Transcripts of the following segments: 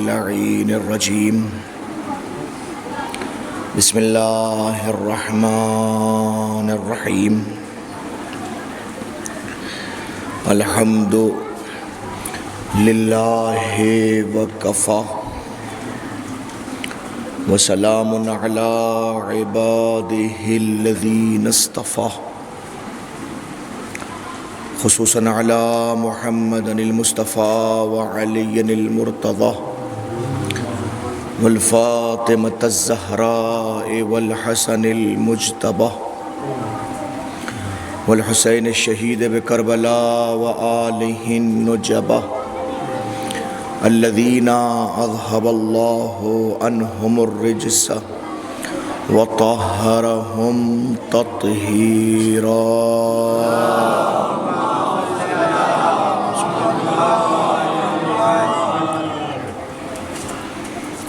اللعين الرجيم بسم الله الرحمن الرحيم الحمد لله وكفى وسلام على عباده الذين اصطفى خصوصا على محمد المصطفى وعلي المرتضى والفاطمة الزهراء والحسن المجتبى والحسين الشهيد بكربلاء وآله النجبى الذين أذهب الله عنهم الرجس وطهرهم تطهيرا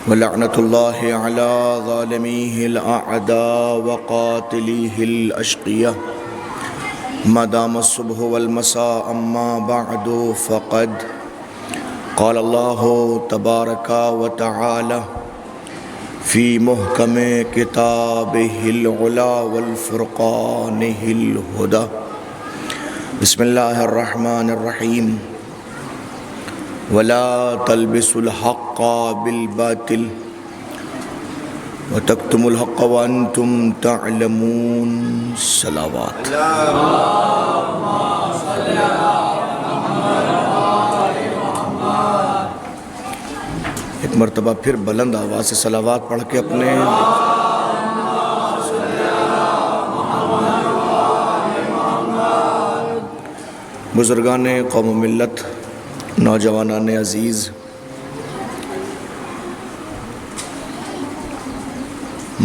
ولعنة الله على ظالميه الأعداء وقاتليه الأشقياء ما دام الصبح والمساء أما بعد فقد قال الله تبارك وتعالى في محكم كتابه العلا والفرقانه الهدى بسم الله الرحمن الرحيم ولا تلبسوا الحق بالباطل وتكتموا الحق وأنتم تعلمون صلوات ایک مرتبہ پھر بلند آواز سے صلوات پڑھ کے اپنے بزرگان قوم و ملت، نوجوانان عزیز،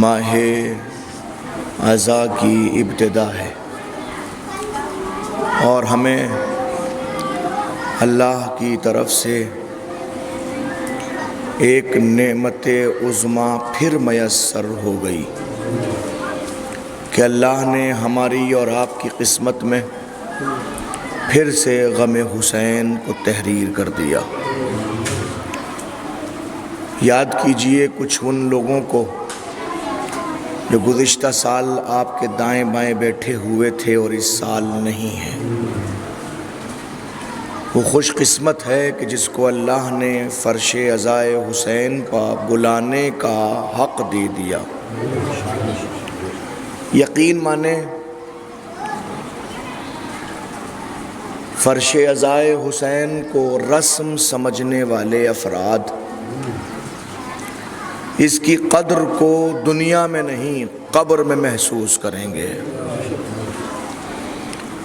ماہ عزا کی ابتدا ہے اور ہمیں اللہ کی طرف سے ایک نعمت عظمیٰ پھر میسر ہو گئی کہ اللہ نے ہماری اور آپ کی قسمت میں پھر سے غم حسین کو تحریر کر دیا۔ یاد کیجئے کچھ ان لوگوں کو جو گزشتہ سال آپ کے دائیں بائیں بیٹھے ہوئے تھے اور اس سال نہیں ہیں۔ وہ خوش قسمت ہے کہ جس کو اللہ نے فرش عزائے حسین پر بلانے کا حق دے دیا۔ یقین مانے فرش عزائے حسین کو رسم سمجھنے والے افراد اس کی قدر کو دنیا میں نہیں قبر میں محسوس کریں گے۔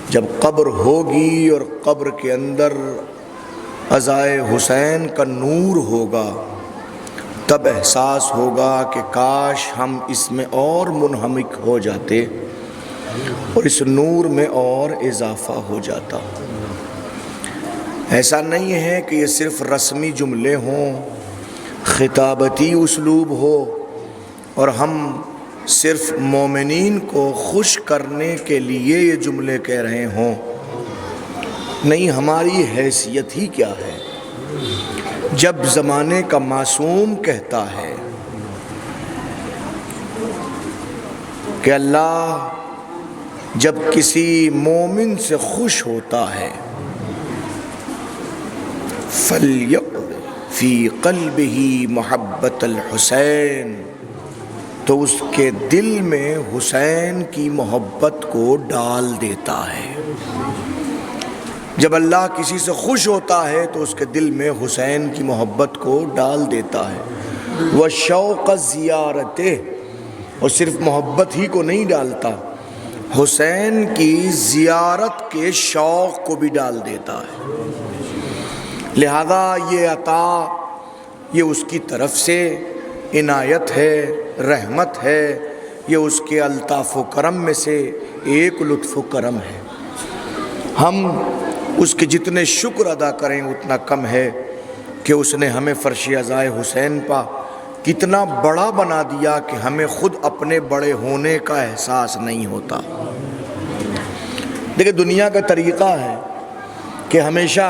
جب قبر ہوگی اور قبر کے اندر عزائے حسین کا نور ہوگا تب احساس ہوگا کہ کاش ہم اس میں اور منہمک ہو جاتے اور اس نور میں اور اضافہ ہو جاتا۔ ایسا نہیں ہے کہ یہ صرف رسمی جملے ہوں، خطابتی اسلوب ہو اور ہم صرف مومنین کو خوش کرنے کے لیے یہ جملے کہہ رہے ہوں۔ نہیں، ہماری حیثیت ہی کیا ہے؟ جب زمانے کا معصوم کہتا ہے کہ اللہ جب کسی مومن سے خوش ہوتا ہے فَلْيَقْلِ فِي قَلْبِهِ مُحَبَّةَ الْحُسَيْن، تو اس کے دل میں حسین کی محبت کو ڈال دیتا ہے۔ جب اللہ کسی سے خوش ہوتا ہے تو اس کے دل میں حسین کی محبت کو ڈال دیتا ہے۔ وَشَوْقَ زِيَارَتِهِ، اور صرف محبت ہی کو نہیں ڈالتا، حسین کی زیارت کے شوق کو بھی ڈال دیتا ہے۔ لہذا یہ عطا یہ اس کی طرف سے عنایت ہے، رحمت ہے، یہ اس کے الطاف و کرم میں سے ایک لطف و کرم ہے۔ ہم اس کے جتنے شکر ادا کریں اتنا کم ہے کہ اس نے ہمیں فرش عزائے حسین پا کتنا بڑا بنا دیا کہ ہمیں خود اپنے بڑے ہونے کا احساس نہیں ہوتا۔ دیکھیں، دنیا کا طریقہ ہے کہ ہمیشہ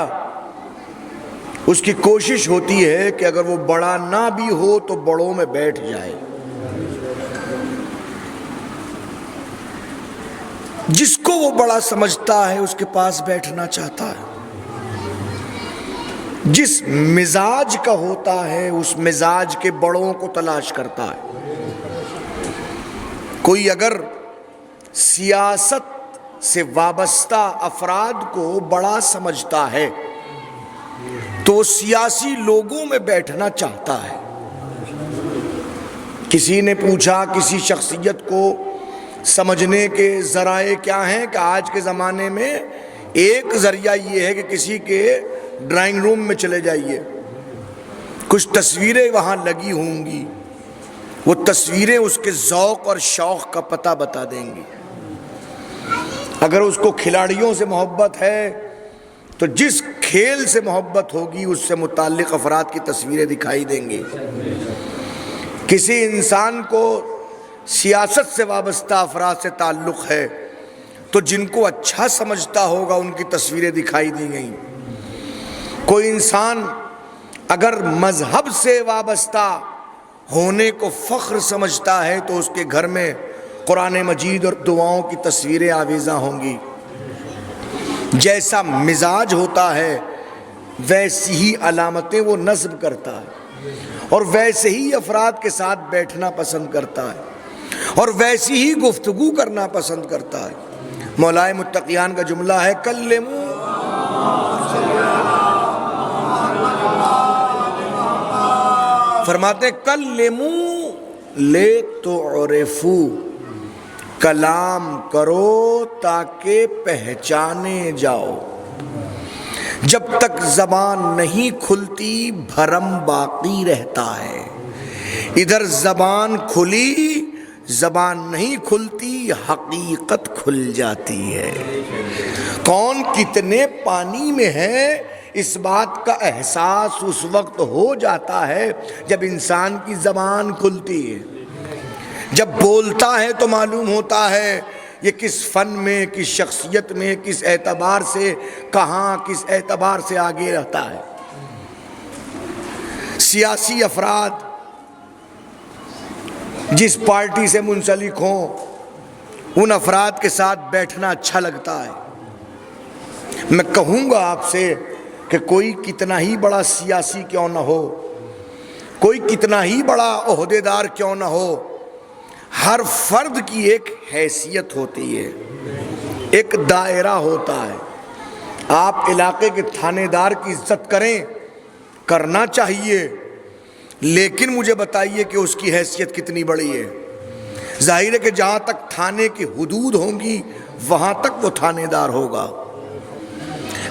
اس کی کوشش ہوتی ہے کہ اگر وہ بڑا نہ بھی ہو تو بڑوں میں بیٹھ جائے. جس کو وہ بڑا سمجھتا ہے اس کے پاس بیٹھنا چاہتا ہے. جس مزاج کا ہوتا ہے اس مزاج کے بڑوں کو تلاش کرتا ہے. کوئی اگر سیاست سے وابستہ افراد کو بڑا سمجھتا ہے تو سیاسی لوگوں میں بیٹھنا چاہتا ہے. کسی نے پوچھا کسی شخصیت کو سمجھنے کے ذرائع کیا ہیں کہ آج کے زمانے میں ایک ذریعہ یہ ہے کہ کسی کے ڈرائنگ روم میں چلے جائیے, کچھ تصویریں وہاں لگی ہوں گی, وہ تصویریں اس کے ذوق اور شوق کا پتہ بتا دیں گی. اگر اس کو کھلاڑیوں سے محبت ہے تو جس کھیل سے محبت ہوگی اس سے متعلق افراد کی تصویریں دکھائی دیں گی. کسی انسان کو سیاست سے وابستہ افراد سے تعلق ہے تو جن کو اچھا سمجھتا ہوگا ان کی تصویریں دکھائی دی گئیں. کوئی انسان اگر مذہب سے وابستہ ہونے کو فخر سمجھتا ہے تو اس کے گھر میں قرآن مجید اور دعاؤں کی تصویریں آویزاں ہوں گی. جیسا مزاج ہوتا ہے ویسی ہی علامتیں وہ نصب کرتا ہے اور ویسے ہی افراد کے ساتھ بیٹھنا پسند کرتا ہے اور ویسی ہی گفتگو کرنا پسند کرتا ہے. مولائے متقیان کا جملہ ہے کلموا فرماتے کلموا لتعرفوا, کلام کرو تاکہ پہچانے جاؤ. جب تک زبان نہیں کھلتی بھرم باقی رہتا ہے. ادھر زبان کھلی, زبان نہیں کھلتی, حقیقت کھل جاتی ہے. کون کتنے پانی میں ہے اس بات کا احساس اس وقت ہو جاتا ہے جب انسان کی زبان کھلتی ہے. جب بولتا ہے تو معلوم ہوتا ہے یہ کس فن میں, کس شخصیت میں, کس اعتبار سے, کہاں, کس اعتبار سے آگے رہتا ہے. سیاسی افراد جس پارٹی سے منسلک ہوں ان افراد کے ساتھ بیٹھنا اچھا لگتا ہے. میں کہوں گا آپ سے کہ کوئی کتنا ہی بڑا سیاسی کیوں نہ ہو, کوئی کتنا ہی بڑا عہدیدار کیوں نہ ہو, ہر فرد کی ایک حیثیت ہوتی ہے, ایک دائرہ ہوتا ہے. آپ علاقے کے تھانے دار کی عزت کریں, کرنا چاہیے, لیکن مجھے بتائیے کہ اس کی حیثیت کتنی بڑی ہے. ظاہر ہے کہ جہاں تک تھانے کی حدود ہوں گی وہاں تک وہ تھانے دار ہوگا,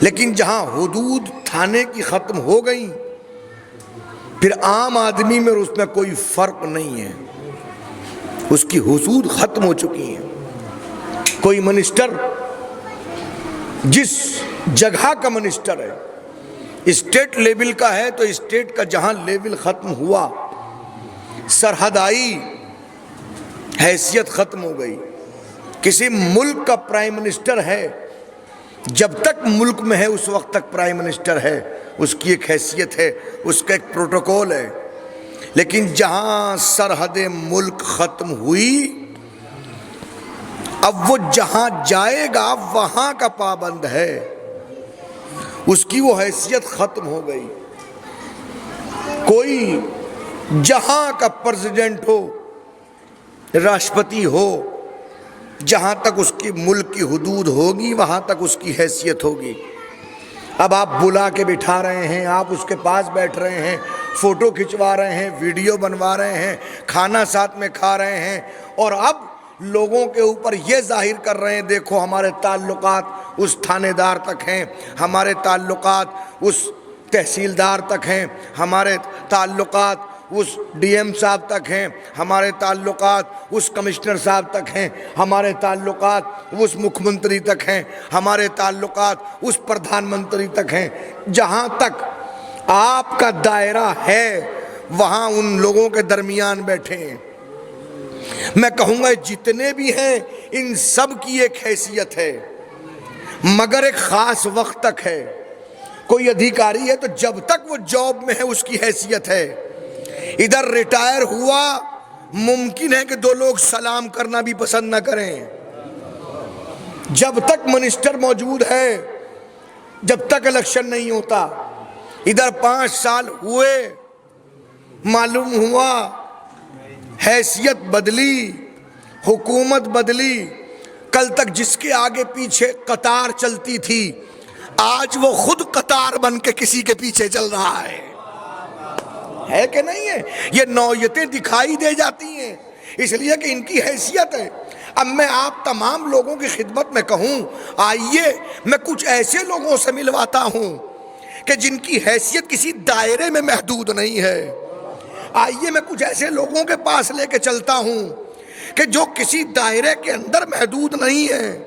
لیکن جہاں حدود تھانے کی ختم ہو گئیں پھر عام آدمی میں اس میں کوئی فرق نہیں ہے, اس کی حدود ختم ہو چکی ہیں. کوئی منسٹر جس جگہ کا منسٹر ہے اسٹیٹ لیول کا ہے تو اسٹیٹ کا جہاں لیول ختم ہوا, سرحد آئی, حیثیت ختم ہو گئی. کسی ملک کا پرائم منسٹر ہے, جب تک ملک میں ہے اس وقت تک پرائم منسٹر ہے, اس کی ایک حیثیت ہے, اس کا ایک پروٹوکول ہے. لیکن جہاں سرحد ملک ختم ہوئی اب وہ جہاں جائے گا وہاں کا پابند ہے, اس کی وہ حیثیت ختم ہو گئی. کوئی جہاں کا پریزیڈنٹ ہو, راشٹرپتی ہو, جہاں تک اس کی ملک کی حدود ہوگی وہاں تک اس کی حیثیت ہوگی. اب آپ بلا کے بٹھا رہے ہیں, آپ اس کے پاس بیٹھ رہے ہیں, فوٹو کھنچوا رہے ہیں, ویڈیو بنوا رہے ہیں, کھانا ساتھ میں کھا رہے ہیں, اور اب لوگوں کے اوپر یہ ظاہر کر رہے ہیں دیکھو ہمارے تعلقات اس تھانے دار تک ہیں, ہمارے تعلقات اس تحصیلدار تک ہیں, ہمارے تعلقات اس ڈی ایم صاحب تک ہیں, ہمارے تعلقات اس کمشنر صاحب تک ہیں, ہمارے تعلقات اس مکھ منتری تک ہیں, ہمارے تعلقات اس پردھان منتری تک ہیں. جہاں تک آپ کا دائرہ ہے وہاں ان لوگوں کے درمیان بیٹھے ہیں. میں کہوں گا جتنے بھی ہیں ان سب کی ایک حیثیت ہے, مگر ایک خاص وقت تک ہے. کوئی ادھیکاری ہے تو جب تک وہ جاب میں ہے اس کی حیثیت ہے. ادھر ریٹائر ہوا، ممکن ہے کہ 2 لوگ سلام کرنا بھی پسند نہ کریں. جب تک منسٹر موجود ہے، جب تک الیکشن نہیں ہوتا. ادھر 5 سال ہوئے، معلوم ہوا حیثیت بدلی، حکومت بدلی. کل تک جس کے آگے پیچھے قطار چلتی تھی، آج وہ خود قطار بن کے کسی کے پیچھے چل رہا ہے کہ نہیں ہے؟ یہ نوعیتیں دکھائی دے جاتی ہیں اس لیے کہ ان کی حیثیت ہے. اب میں آپ تمام لوگوں کی خدمت میں کہوں، آئیے میں کچھ ایسے لوگوں سے ملواتا ہوں کہ جن کی حیثیت کسی دائرے میں محدود نہیں ہے. آئیے میں کچھ ایسے لوگوں کے پاس لے کے چلتا ہوں کہ جو کسی دائرے کے اندر محدود نہیں ہے،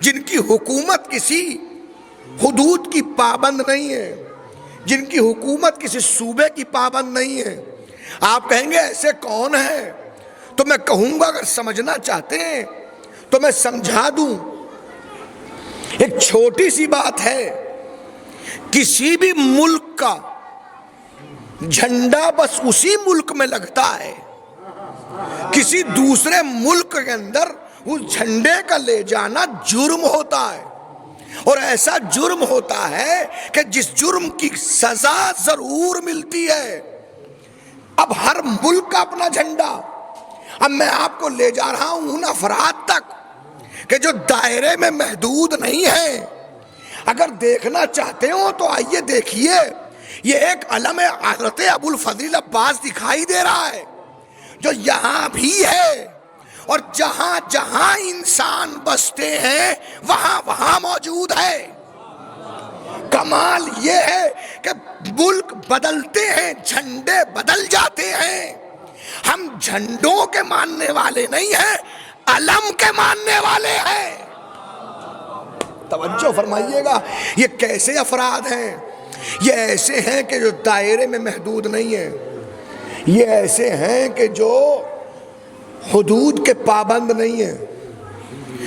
جن کی حکومت کسی حدود کی پابند نہیں ہے، جن کی حکومت کسی صوبے کی پابند نہیں ہے. آپ کہیں گے ایسے کون ہیں؟ تو میں کہوں گا اگر سمجھنا چاہتے ہیں تو میں سمجھا دوں. ایک چھوٹی سی بات ہے، کسی بھی ملک کا جھنڈا بس اسی ملک میں لگتا ہے. کسی دوسرے ملک کے اندر اس جھنڈے کا لے جانا جرم ہوتا ہے، اور ایسا جرم ہوتا ہے کہ جس جرم کی سزا ضرور ملتی ہے. اب ہر ملک کا اپنا جھنڈا. اب میں آپ کو لے جا رہا ہوں ان افراد تک کہ جو دائرے میں محدود نہیں ہیں. اگر دیکھنا چاہتے ہو تو آئیے دیکھیے، یہ ایک علم حضرت ابو الفضل عباس دکھائی دے رہا ہے جو یہاں بھی ہے، اور جہاں جہاں انسان بستے ہیں وہاں وہاں موجود ہے. کمال یہ ہے کہ ملک بدلتے ہیں، جھنڈے بدل جاتے ہیں. ہم جھنڈوں کے ماننے والے نہیں ہیں، علم کے ماننے والے ہیں. توجہ فرمائیے گا. یہ کیسے افراد ہیں؟ یہ ایسے ہیں کہ جو دائرے میں محدود نہیں ہیں. یہ ایسے ہیں کہ جو حدود کے پابند نہیں ہیں.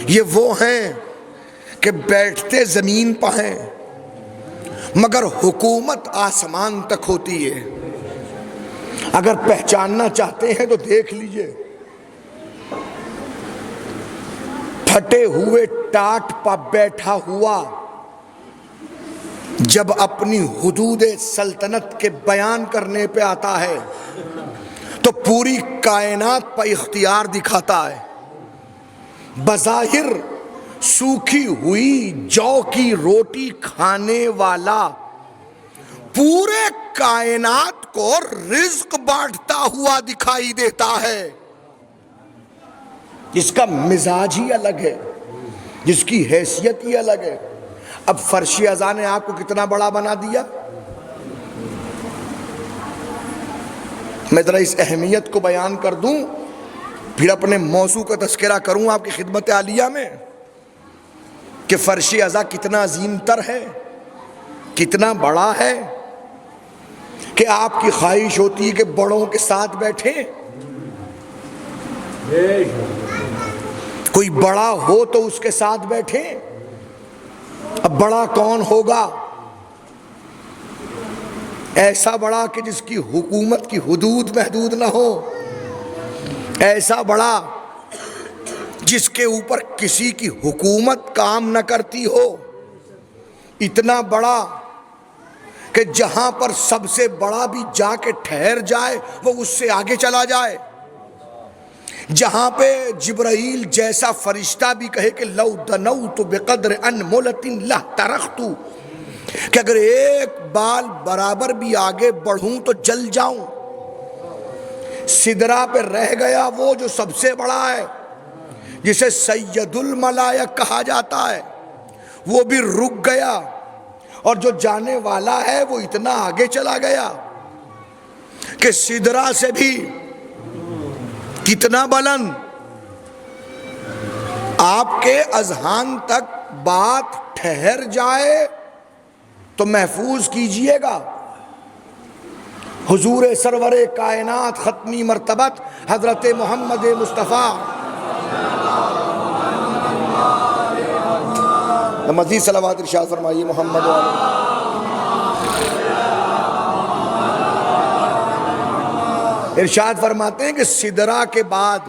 یہ وہ ہیں کہ بیٹھتے زمین پر ہیں مگر حکومت آسمان تک ہوتی ہے. اگر پہچاننا چاہتے ہیں تو دیکھ لیجئے، پھٹے ہوئے ٹاٹ پر بیٹھا ہوا جب اپنی حدود سلطنت کے بیان کرنے پہ آتا ہے تو پوری کائنات پر اختیار دکھاتا ہے. بظاہر سوکھی ہوئی جو کی روٹی کھانے والا پورے کائنات کو رزق بانٹتا ہوا دکھائی دیتا ہے. جس کا مزاج ہی الگ ہے، جس کی حیثیت ہی الگ ہے. اب فرش ازاں نے آپ کو کتنا بڑا بنا دیا. میں ذرا اس اہمیت کو بیان کر دوں، پھر اپنے موضوع کا تذکرہ کروں آپ کی خدمت عالیہ میں کہ فرش ازاں کتنا عظیم تر ہے، کتنا بڑا ہے کہ آپ کی خواہش ہوتی ہے کہ بڑوں کے ساتھ بیٹھیں. کوئی بڑا ہو تو اس کے ساتھ بیٹھیں. اب بڑا کون ہوگا؟ ایسا بڑا کہ جس کی حکومت کی حدود محدود نہ ہو، ایسا بڑا جس کے اوپر کسی کی حکومت کام نہ کرتی ہو، اتنا بڑا کہ جہاں پر سب سے بڑا بھی جا کے ٹھہر جائے وہ اس سے آگے چلا جائے. جہاں پہ جبرائیل جیسا فرشتہ بھی کہے کہ لو دنوت بقدر انملۃ لاحترقت، کہ اگر ایک بال برابر بھی آگے بڑھوں تو جل جاؤں. سدرا پہ رہ گیا وہ جو سب سے بڑا ہے، جسے سید الملائک کہا جاتا ہے، وہ بھی رک گیا، اور جو جانے والا ہے وہ اتنا آگے چلا گیا کہ سدرا سے بھی کتنا بلند. آپ کے اذہان تک بات ٹھہر جائے تو محفوظ کیجئے گا. حضور سرور کائنات ختمی مرتبت حضرت محمد مصطفیٰ، مزید صلوات ارشاد فرمائیے محمد علیہ. ارشاد فرماتے ہیں کہ سدرہ کے بعد،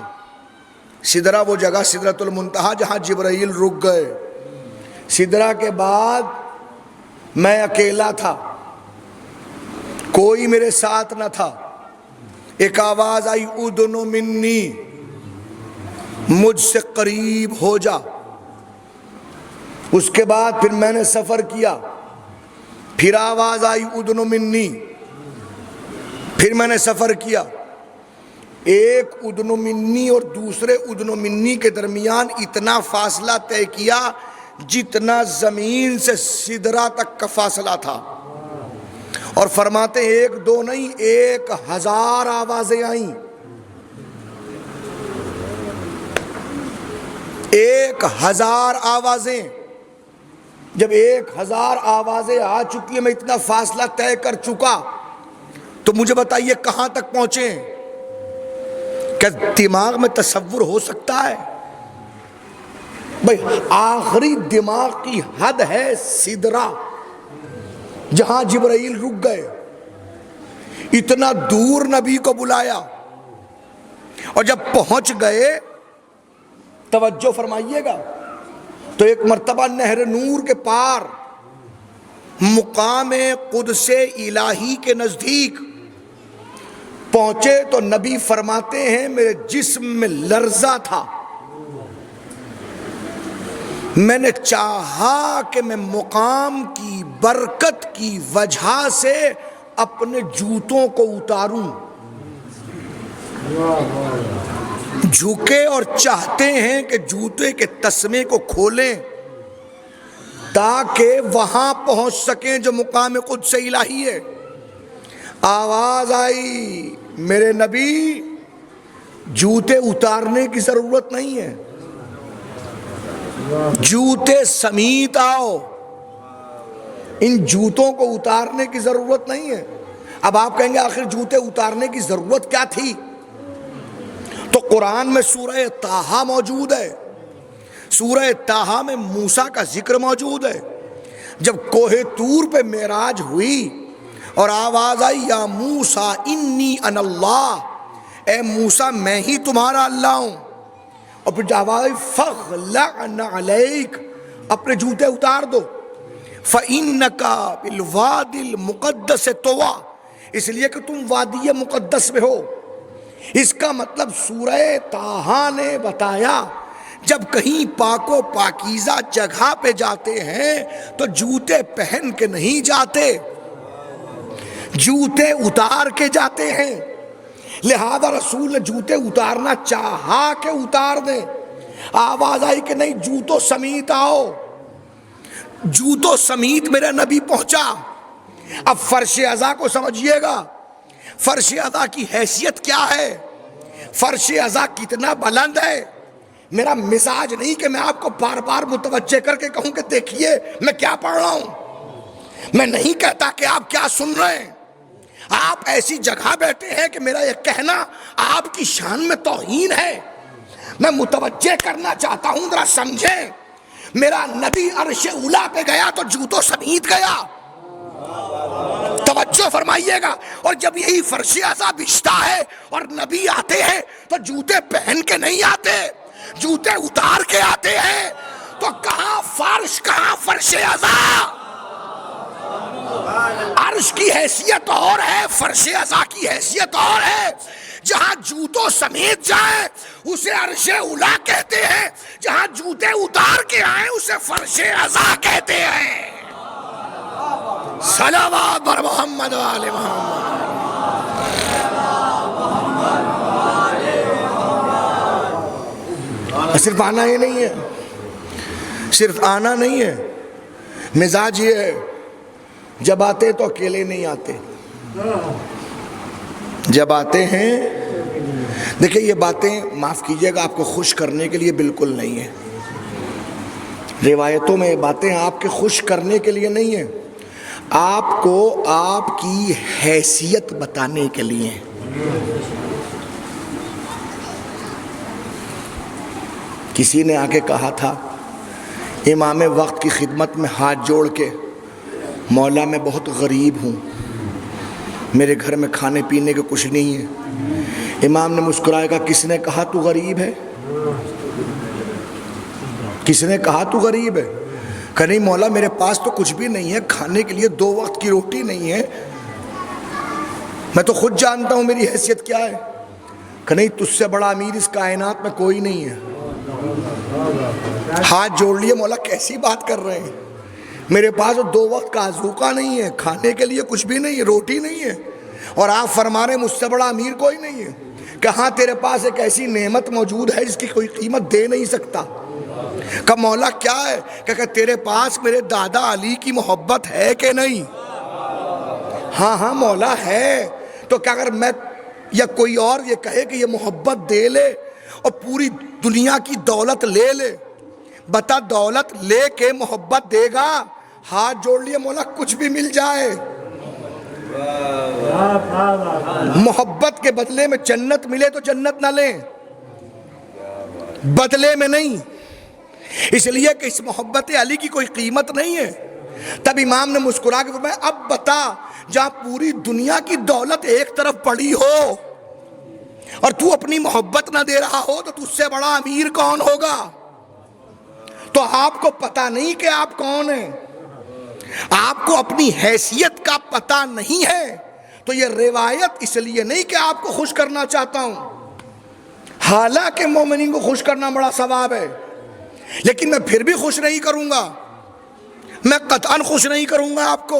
سدرہ وہ جگہ سدرۃ المنتہا جہاں جبرائیل رک گئے، سدرہ کے بعد میں اکیلا تھا، کوئی میرے ساتھ نہ تھا، ایک آواز آئی ادنو منی، مجھ سے قریب ہو جا۔ اس کے بعد پھر میں نے سفر کیا، پھر آواز آئی ادنو منی، پھر میں نے سفر کیا، ایک ادنو منی اور دوسرے ادنو منی کے درمیان اتنا فاصلہ طے کیا جتنا زمین سے سدرہ تک کا فاصلہ تھا، اور فرماتے ہیں ایک دو نہیں 1000 آوازیں آئیں، 1000 آوازیں۔ جب 1000 آوازیں آ چکی ہیں، میں اتنا فاصلہ طے کر چکا، تو مجھے بتائیے کہاں تک پہنچے؟ کیا دماغ میں تصور ہو سکتا ہے؟ بھئی آخری دماغ کی حد ہے سدرہ، جہاں جبرائیل رک گئے، اتنا دور نبی کو بلایا، اور جب پہنچ گئے، توجہ فرمائیے گا، تو ایک مرتبہ نہر نور کے پار مقام قدس الہی کے نزدیک پہنچے تو نبی فرماتے ہیں میرے جسم میں لرزہ تھا، میں نے چاہا کہ میں مقام کی برکت کی وجہ سے اپنے جوتوں کو اتاروں، جھکے اور چاہتے ہیں کہ جوتے کے تسمے کو کھولیں تاکہ وہاں پہنچ سکیں جو مقام قدس الہی ہے۔ آواز آئی میرے نبی جوتے اتارنے کی ضرورت نہیں ہے، جوتے سمیت آؤ، ان جوتوں کو اتارنے کی ضرورت نہیں ہے۔ اب آپ کہیں گے آخر جوتے اتارنے کی ضرورت کیا تھی؟ تو قرآن میں سورہ طٰہٰ موجود ہے، سورہ طٰہٰ میں موسیٰ کا ذکر موجود ہے، جب کوہ طور پہ معراج ہوئی اور آواز آئی یا موسیٰ انی انا اللہ، اے موسیٰ میں ہی تمہارا اللہ ہوں، اور پھر آواز آئی فاخلع نعلیک، اپنے جوتے اتار دو، فإنک بالوادی المقدس طویٰ، اس لیے کہ تم وادی مقدس میں ہو۔ اس کا مطلب سورہ طٰہٰ نے بتایا جب کہیں پاک و پاکیزہ جگہ پہ جاتے ہیں تو جوتے پہن کے نہیں جاتے، جوتے اتار کے جاتے ہیں، لہذا رسول نے جوتے اتارنا چاہا کہ اتار دیں، آواز آئی کہ نہیں جوتوں سمیت آؤ، جوتوں سمیت میرا نبی پہنچا۔ اب فرش عزا کو سمجھیے گا، فرش عزا کی حیثیت کیا ہے، فرش عزا کتنا بلند ہے۔ میرا مزاج نہیں کہ میں آپ کو بار بار متوجہ کر کے کہوں کہ دیکھیے میں کیا پڑھ رہا ہوں، میں نہیں کہتا کہ آپ کیا سن رہے ہیں، آپ ایسی جگہ بیٹھے ہیں کہ میرا یہ کہنا آپ کی شان میں توہین ہے۔ میں متوجہ کرنا چاہتا ہوں، ذرا سمجھیں، میرا نبی عرش اولیٰ پہ گیا تو جوتوں سمیت گیا، توجہ فرمائیے گا، اور جب یہی فرش عزا بچھتا ہے اور نبی آتے ہیں تو جوتے پہن کے نہیں آتے، جوتے اتار کے آتے ہیں، تو کہاں فرش کہاں فرش عزا؟ عرش کی حیثیت اور ہے، فرش عزا کی حیثیت اور ہے۔ جہاں جوتوں سمیت جائیں اسے عرش اولیٰ کہتے ہیں، جہاں جوتے اتار کے آئیں اسے فرش عزا کہتے ہیں۔ صلوات بر محمد و آل محمد۔ صرف آنا یہ نہیں ہے، صرف آنا نہیں ہے، مزاج یہ ہے جب آتے تو اکیلے نہیں آتے، جب آتے ہیں، دیکھیں یہ باتیں معاف کیجئے گا آپ کو خوش کرنے کے لیے بالکل نہیں ہے، روایتوں میں یہ باتیں آپ کے خوش کرنے کے لیے نہیں ہیں، آپ کو آپ کی حیثیت بتانے کے لیے ہیں۔ کسی نے آ کے کہا تھا امام وقت کی خدمت میں ہاتھ جوڑ کے، مولا میں بہت غریب ہوں، میرے گھر میں کھانے پینے کے کچھ نہیں ہے۔ امام نے مسکرایا کہا کس نے کہا تو غریب ہے؟ کس نے کہا تو غریب ہے؟ کہ نہیں مولا میرے پاس تو کچھ بھی نہیں ہے، کھانے کے لیے 2 وقت کی روٹی نہیں ہے، میں تو خود جانتا ہوں میری حیثیت کیا ہے۔ کہ نہیں تجھ سے بڑا امیر اس کائنات میں کوئی نہیں ہے۔ ہاتھ جوڑ لیے، مولا کیسی بات کر رہے ہیں، میرے پاس 2 وقت کا ذوقہ نہیں ہے، کھانے کے لیے کچھ بھی نہیں ہے، روٹی نہیں ہے، اور آپ فرما رہے ہیں مجھ سے بڑا امیر کوئی نہیں ہے۔ کہ ہاں تیرے پاس ایک ایسی نعمت موجود ہے جس کی کوئی قیمت دے نہیں سکتا۔ کہ مولا کیا ہے؟ کہ تیرے پاس میرے دادا علی کی محبت ہے کہ نہیں؟ ہاں ہاں مولا ہے۔ تو کیا اگر میں یا کوئی اور یہ کہے کہ یہ محبت دے لے اور پوری دنیا کی دولت لے لے، بتا دولت لے کے محبت دے گا؟ ہاتھ جوڑ لیے، مولا کچھ بھی مل جائے، محبت کے بدلے میں جنت ملے تو جنت نہ لیں، بدلے میں نہیں، اس لیے کہ اس محبت علی کی کوئی قیمت نہیں ہے۔ تب امام نے مسکرا کے فرمایا اب بتا، جہاں پوری دنیا کی دولت ایک طرف پڑی ہو اور تو اپنی محبت نہ دے رہا ہو تو تجھ سے بڑا امیر کون ہوگا؟ تو آپ کو پتہ نہیں کہ آپ کون ہیں، آپ کو اپنی حیثیت کا پتہ نہیں ہے، تو یہ روایت اس لیے نہیں کہ آپ کو خوش کرنا چاہتا ہوں، حالانکہ مومنین کو خوش کرنا بڑا ثواب ہے، لیکن میں پھر بھی خوش نہیں کروں گا، میں قطعاً خوش نہیں کروں گا آپ کو،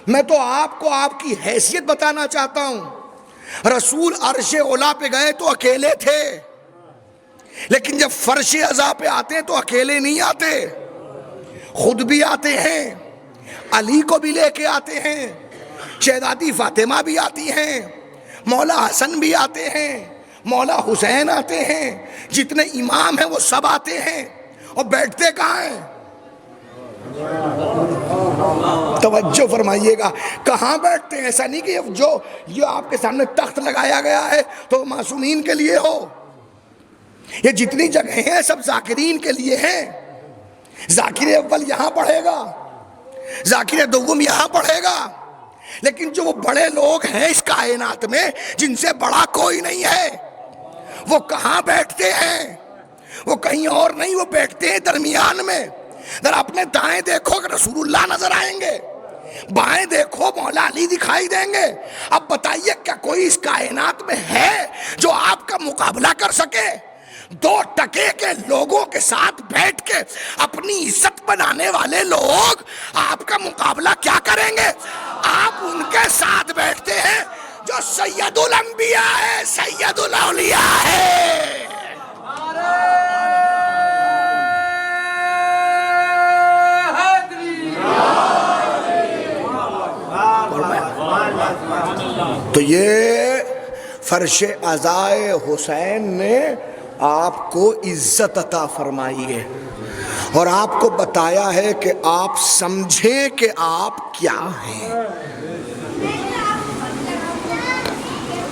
میں تو آپ کو آپ کی حیثیت بتانا چاہتا ہوں۔ رسول عرش اولا پہ گئے تو اکیلے تھے، لیکن جب فرش عزا پہ آتے ہیں تو اکیلے نہیں آتے، خود بھی آتے ہیں، علی کو بھی لے کے آتے ہیں، شہزادی فاطمہ بھی آتی ہیں، مولا حسن بھی آتے ہیں، مولا حسین آتے ہیں، جتنے امام ہیں وہ سب آتے ہیں، اور بیٹھتے کہاں ہیں؟ توجہ فرمائیے گا، کہاں بیٹھتے ہیں؟ ایسا نہیں کہ جو یہ آپ کے سامنے تخت لگایا گیا ہے تو معصومین کے لیے ہو، یہ جتنی جگہیں ہیں سب ذاکرین کے لیے ہیں۔ ذاکر اول یہاں پڑھے گا، ذاکر دوم یہاں پڑھے گا، لیکن جو وہ بڑے لوگ ہیں اس کائنات میں جن سے بڑا کوئی نہیں ہے، وہ کہاں بیٹھتے ہیں؟ وہ کہیں اور نہیں، وہ بیٹھتے ہیں درمیان میں۔ ذرا اپنے دائیں دیکھو کہ رسول اللہ نظر آئیں گے، بائیں دیکھو مولا علی دکھائی دیں گے۔ اب بتائیے کیا کوئی اس کائنات میں ہے جو آپ کا مقابلہ کر سکے؟ 2 ٹکے کے لوگوں کے ساتھ بیٹھ کے اپنی عزت بنانے والے لوگ آپ کا مقابلہ کیا کریں گے؟ آپ ان کے ساتھ بیٹھتے ہیں جو سید الانبیاء ہے، سید الاولیاء ہے۔ تو یہ فرش عزائے حسین نے آپ کو عزت عطا فرمائی ہے اور آپ کو بتایا ہے کہ آپ سمجھیں کہ آپ کیا ہیں۔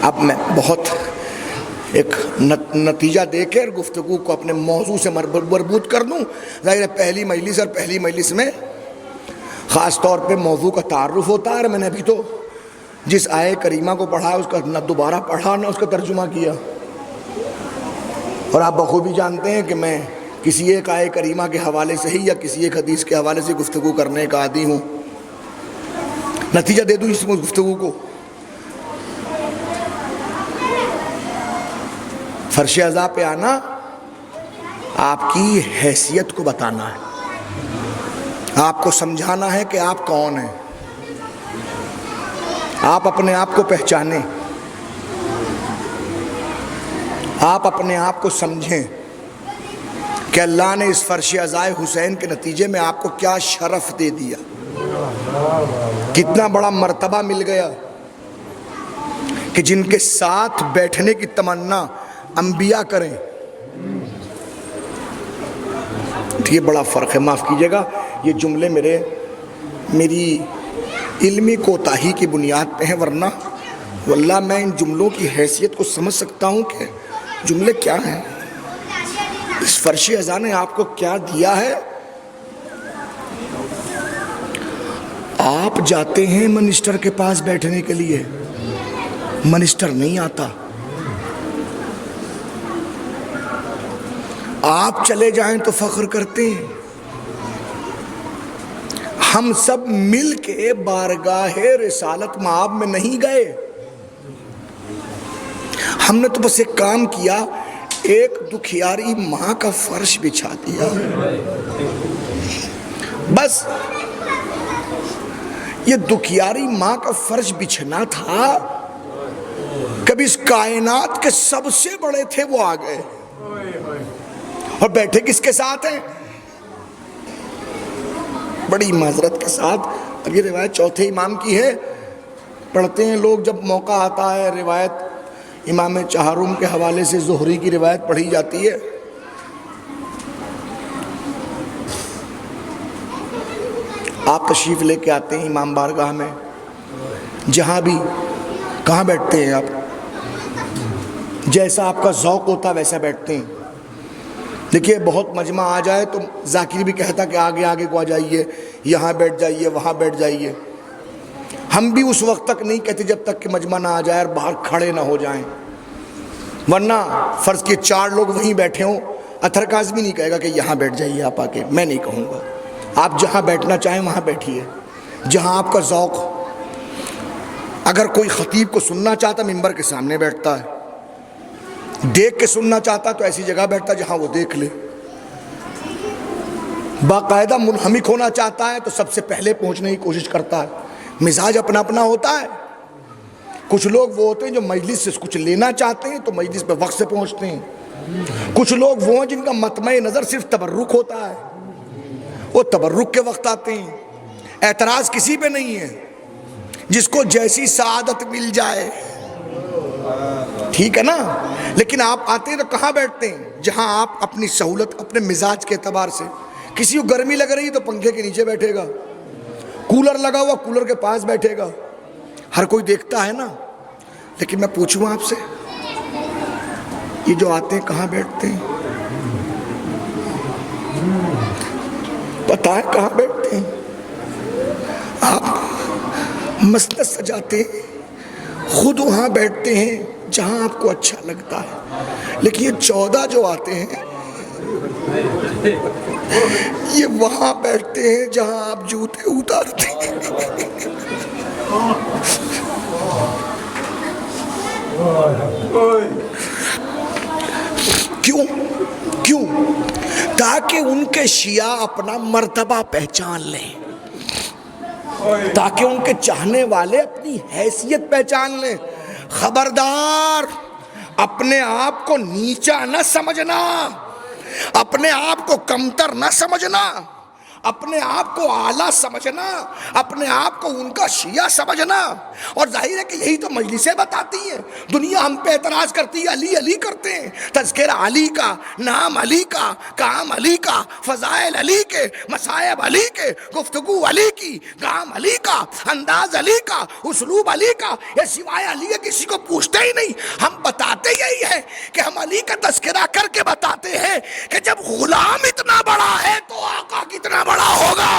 اب میں بہت ایک نتیجہ دے کے گفتگو کو اپنے موضوع سے مربوط کر دوں۔ ظاہر ہے پہلی مجلس اور پہلی مجلس میں خاص طور پہ موضوع کا تعارف ہوتا ہے، اور میں نے ابھی تو جس آیے کریمہ کو پڑھا اس کا نہ دوبارہ پڑھا نہ اس کا ترجمہ کیا، اور آپ بخوبی جانتے ہیں کہ میں کسی ایک آیے کریمہ کے حوالے سے ہی یا کسی ایک حدیث کے حوالے سے گفتگو کرنے کا عادی ہوں۔ نتیجہ دے دوں اس گفتگو کو، فرش عزا پہ آنا آپ کی حیثیت کو بتانا ہے، آپ کو سمجھانا ہے کہ آپ کون ہیں، آپ اپنے آپ کو پہچانیں، آپ اپنے آپ کو سمجھیں کہ اللہ نے اس فرش عزائے حسین کے نتیجے میں آپ کو کیا شرف دے دیا، کتنا بڑا مرتبہ مل گیا کہ جن کے ساتھ بیٹھنے کی تمنا انبیاء کریں۔ یہ بڑا فرق ہے، معاف کیجئے گا یہ جملے میری علمی کوتاہی کی بنیاد پہ ہیں، ورنہ واللہ میں ان جملوں کی حیثیت کو سمجھ سکتا ہوں کہ جملے کیا ہیں، اس فرش عزا نے آپ کو کیا دیا ہے۔ آپ جاتے ہیں منسٹر کے پاس بیٹھنے کے لیے، منسٹر نہیں آتا. آپ چلے جائیں تو فخر کرتے ہیں. ہم سب مل کے بارگاہ رسالت مآب میں نہیں گئے. ہم نے تو بس ایک کام کیا، ایک دکھیاری ماں کا فرش بچھا دیا. بس یہ دکھیاری ماں کا فرش بچھنا تھا. کبھی اس کائنات کے سب سے بڑے تھے، وہ آ گئے اور بیٹھے کس کے ساتھ ہیں؟ بڑی معذرت کے ساتھ، اب یہ روایت چوتھے امام کی ہے، پڑھتے ہیں لوگ جب موقع آتا ہے. روایت امام چہارم کے حوالے سے زہری کی روایت پڑھی جاتی ہے. آپ تشریف لے کے آتے ہیں امام بارگاہ میں، جہاں بھی کہاں بیٹھتے ہیں آپ؟ جیسا آپ کا ذوق ہوتا ویسا بیٹھتے ہیں. دیکھیے بہت مجمع آ جائے تو ذاکر بھی کہتا کہ آگے آگے کو آ جائیے، یہاں بیٹھ جائیے، وہاں بیٹھ جائیے. ہم بھی اس وقت تک نہیں کہتے جب تک کہ مجمع نہ آ جائے اور باہر کھڑے نہ ہو جائیں. ورنہ فرض کے 4 لوگ وہیں بیٹھے ہوں، اطہر کاظمی نہیں کہے گا کہ یہاں بیٹھ جائیے آپ آ کے، میں نہیں کہوں گا. آپ جہاں بیٹھنا چاہیں وہاں بیٹھیے، جہاں آپ کا ذوق. اگر کوئی خطیب کو سننا چاہتا ممبر کے سامنے بیٹھتا ہے، دیکھ کے سننا چاہتا تو ایسی جگہ بیٹھتا جہاں وہ دیکھ لے. باقاعدہ منہمک ہونا چاہتا ہے تو سب سے پہلے پہنچنے کی کوشش کرتا ہے. مزاج اپنا اپنا ہوتا ہے. کچھ لوگ وہ ہوتے ہیں جو مجلس سے کچھ لینا چاہتے ہیں تو مجلس پہ وقت سے پہنچتے ہیں. کچھ لوگ وہ ہیں جن کا مطمع نظر صرف تبرک ہوتا ہے، وہ تبرک کے وقت آتے ہیں. اعتراض کسی پہ نہیں ہے، جس کو جیسی سعادت مل جائے، ٹھیک ہے نا. لیکن آپ آتے ہیں تو کہاں بیٹھتے ہیں؟ جہاں آپ اپنی سہولت، اپنے مزاج کے اعتبار سے. کسی کو گرمی لگ رہی ہے تو پنکھے کے نیچے بیٹھے گا، کولر لگا ہوا کولر کے پاس بیٹھے گا. ہر کوئی دیکھتا ہے نا. لیکن میں پوچھوں آپ سے، یہ جو آتے ہیں کہاں بیٹھتے ہیں؟ پتہ ہے کہاں بیٹھتے ہیں؟ آپ مسجد سجاتے ہیں، خود وہاں بیٹھتے ہیں جہاں آپ کو اچھا لگتا ہے. لیکن یہ 14 جو آتے ہیں یہ وہاں بیٹھتے ہیں جہاں آپ جوتے اتارتے ہیں. کیوں؟ تاکہ ان کے شیعہ اپنا مرتبہ پہچان لیں، تاکہ ان کے چاہنے والے اپنی حیثیت پہچان لیں. خبردار، اپنے آپ کو نیچا نہ سمجھنا، اپنے آپ کو کمتر نہ سمجھنا، اپنے آپ کو اعلیٰ سمجھنا، اپنے آپ کو ان کا شیعہ سمجھنا. اور ظاہر ہے کہ یہی تو مجلسیں بتاتی ہیں. دنیا ہم پہ اعتراض کرتی ہے، علی علی کرتے ہیں، تذکرہ علی کا، نام علی کا، کام علی کا، فضائل علی کے، مصائب علی کے، گفتگو علی کی، کام علی کا، انداز علی کا، اسلوب علی کا. یہ سوائے علی کے کسی کو پوچھتے ہی نہیں. ہم بتاتے یہی ہے کہ ہم علی کا تذکرہ کر کے بتاتے ہیں کہ جب غلام اتنا بڑا ہے تو آقا کتنا بڑا ہوگا.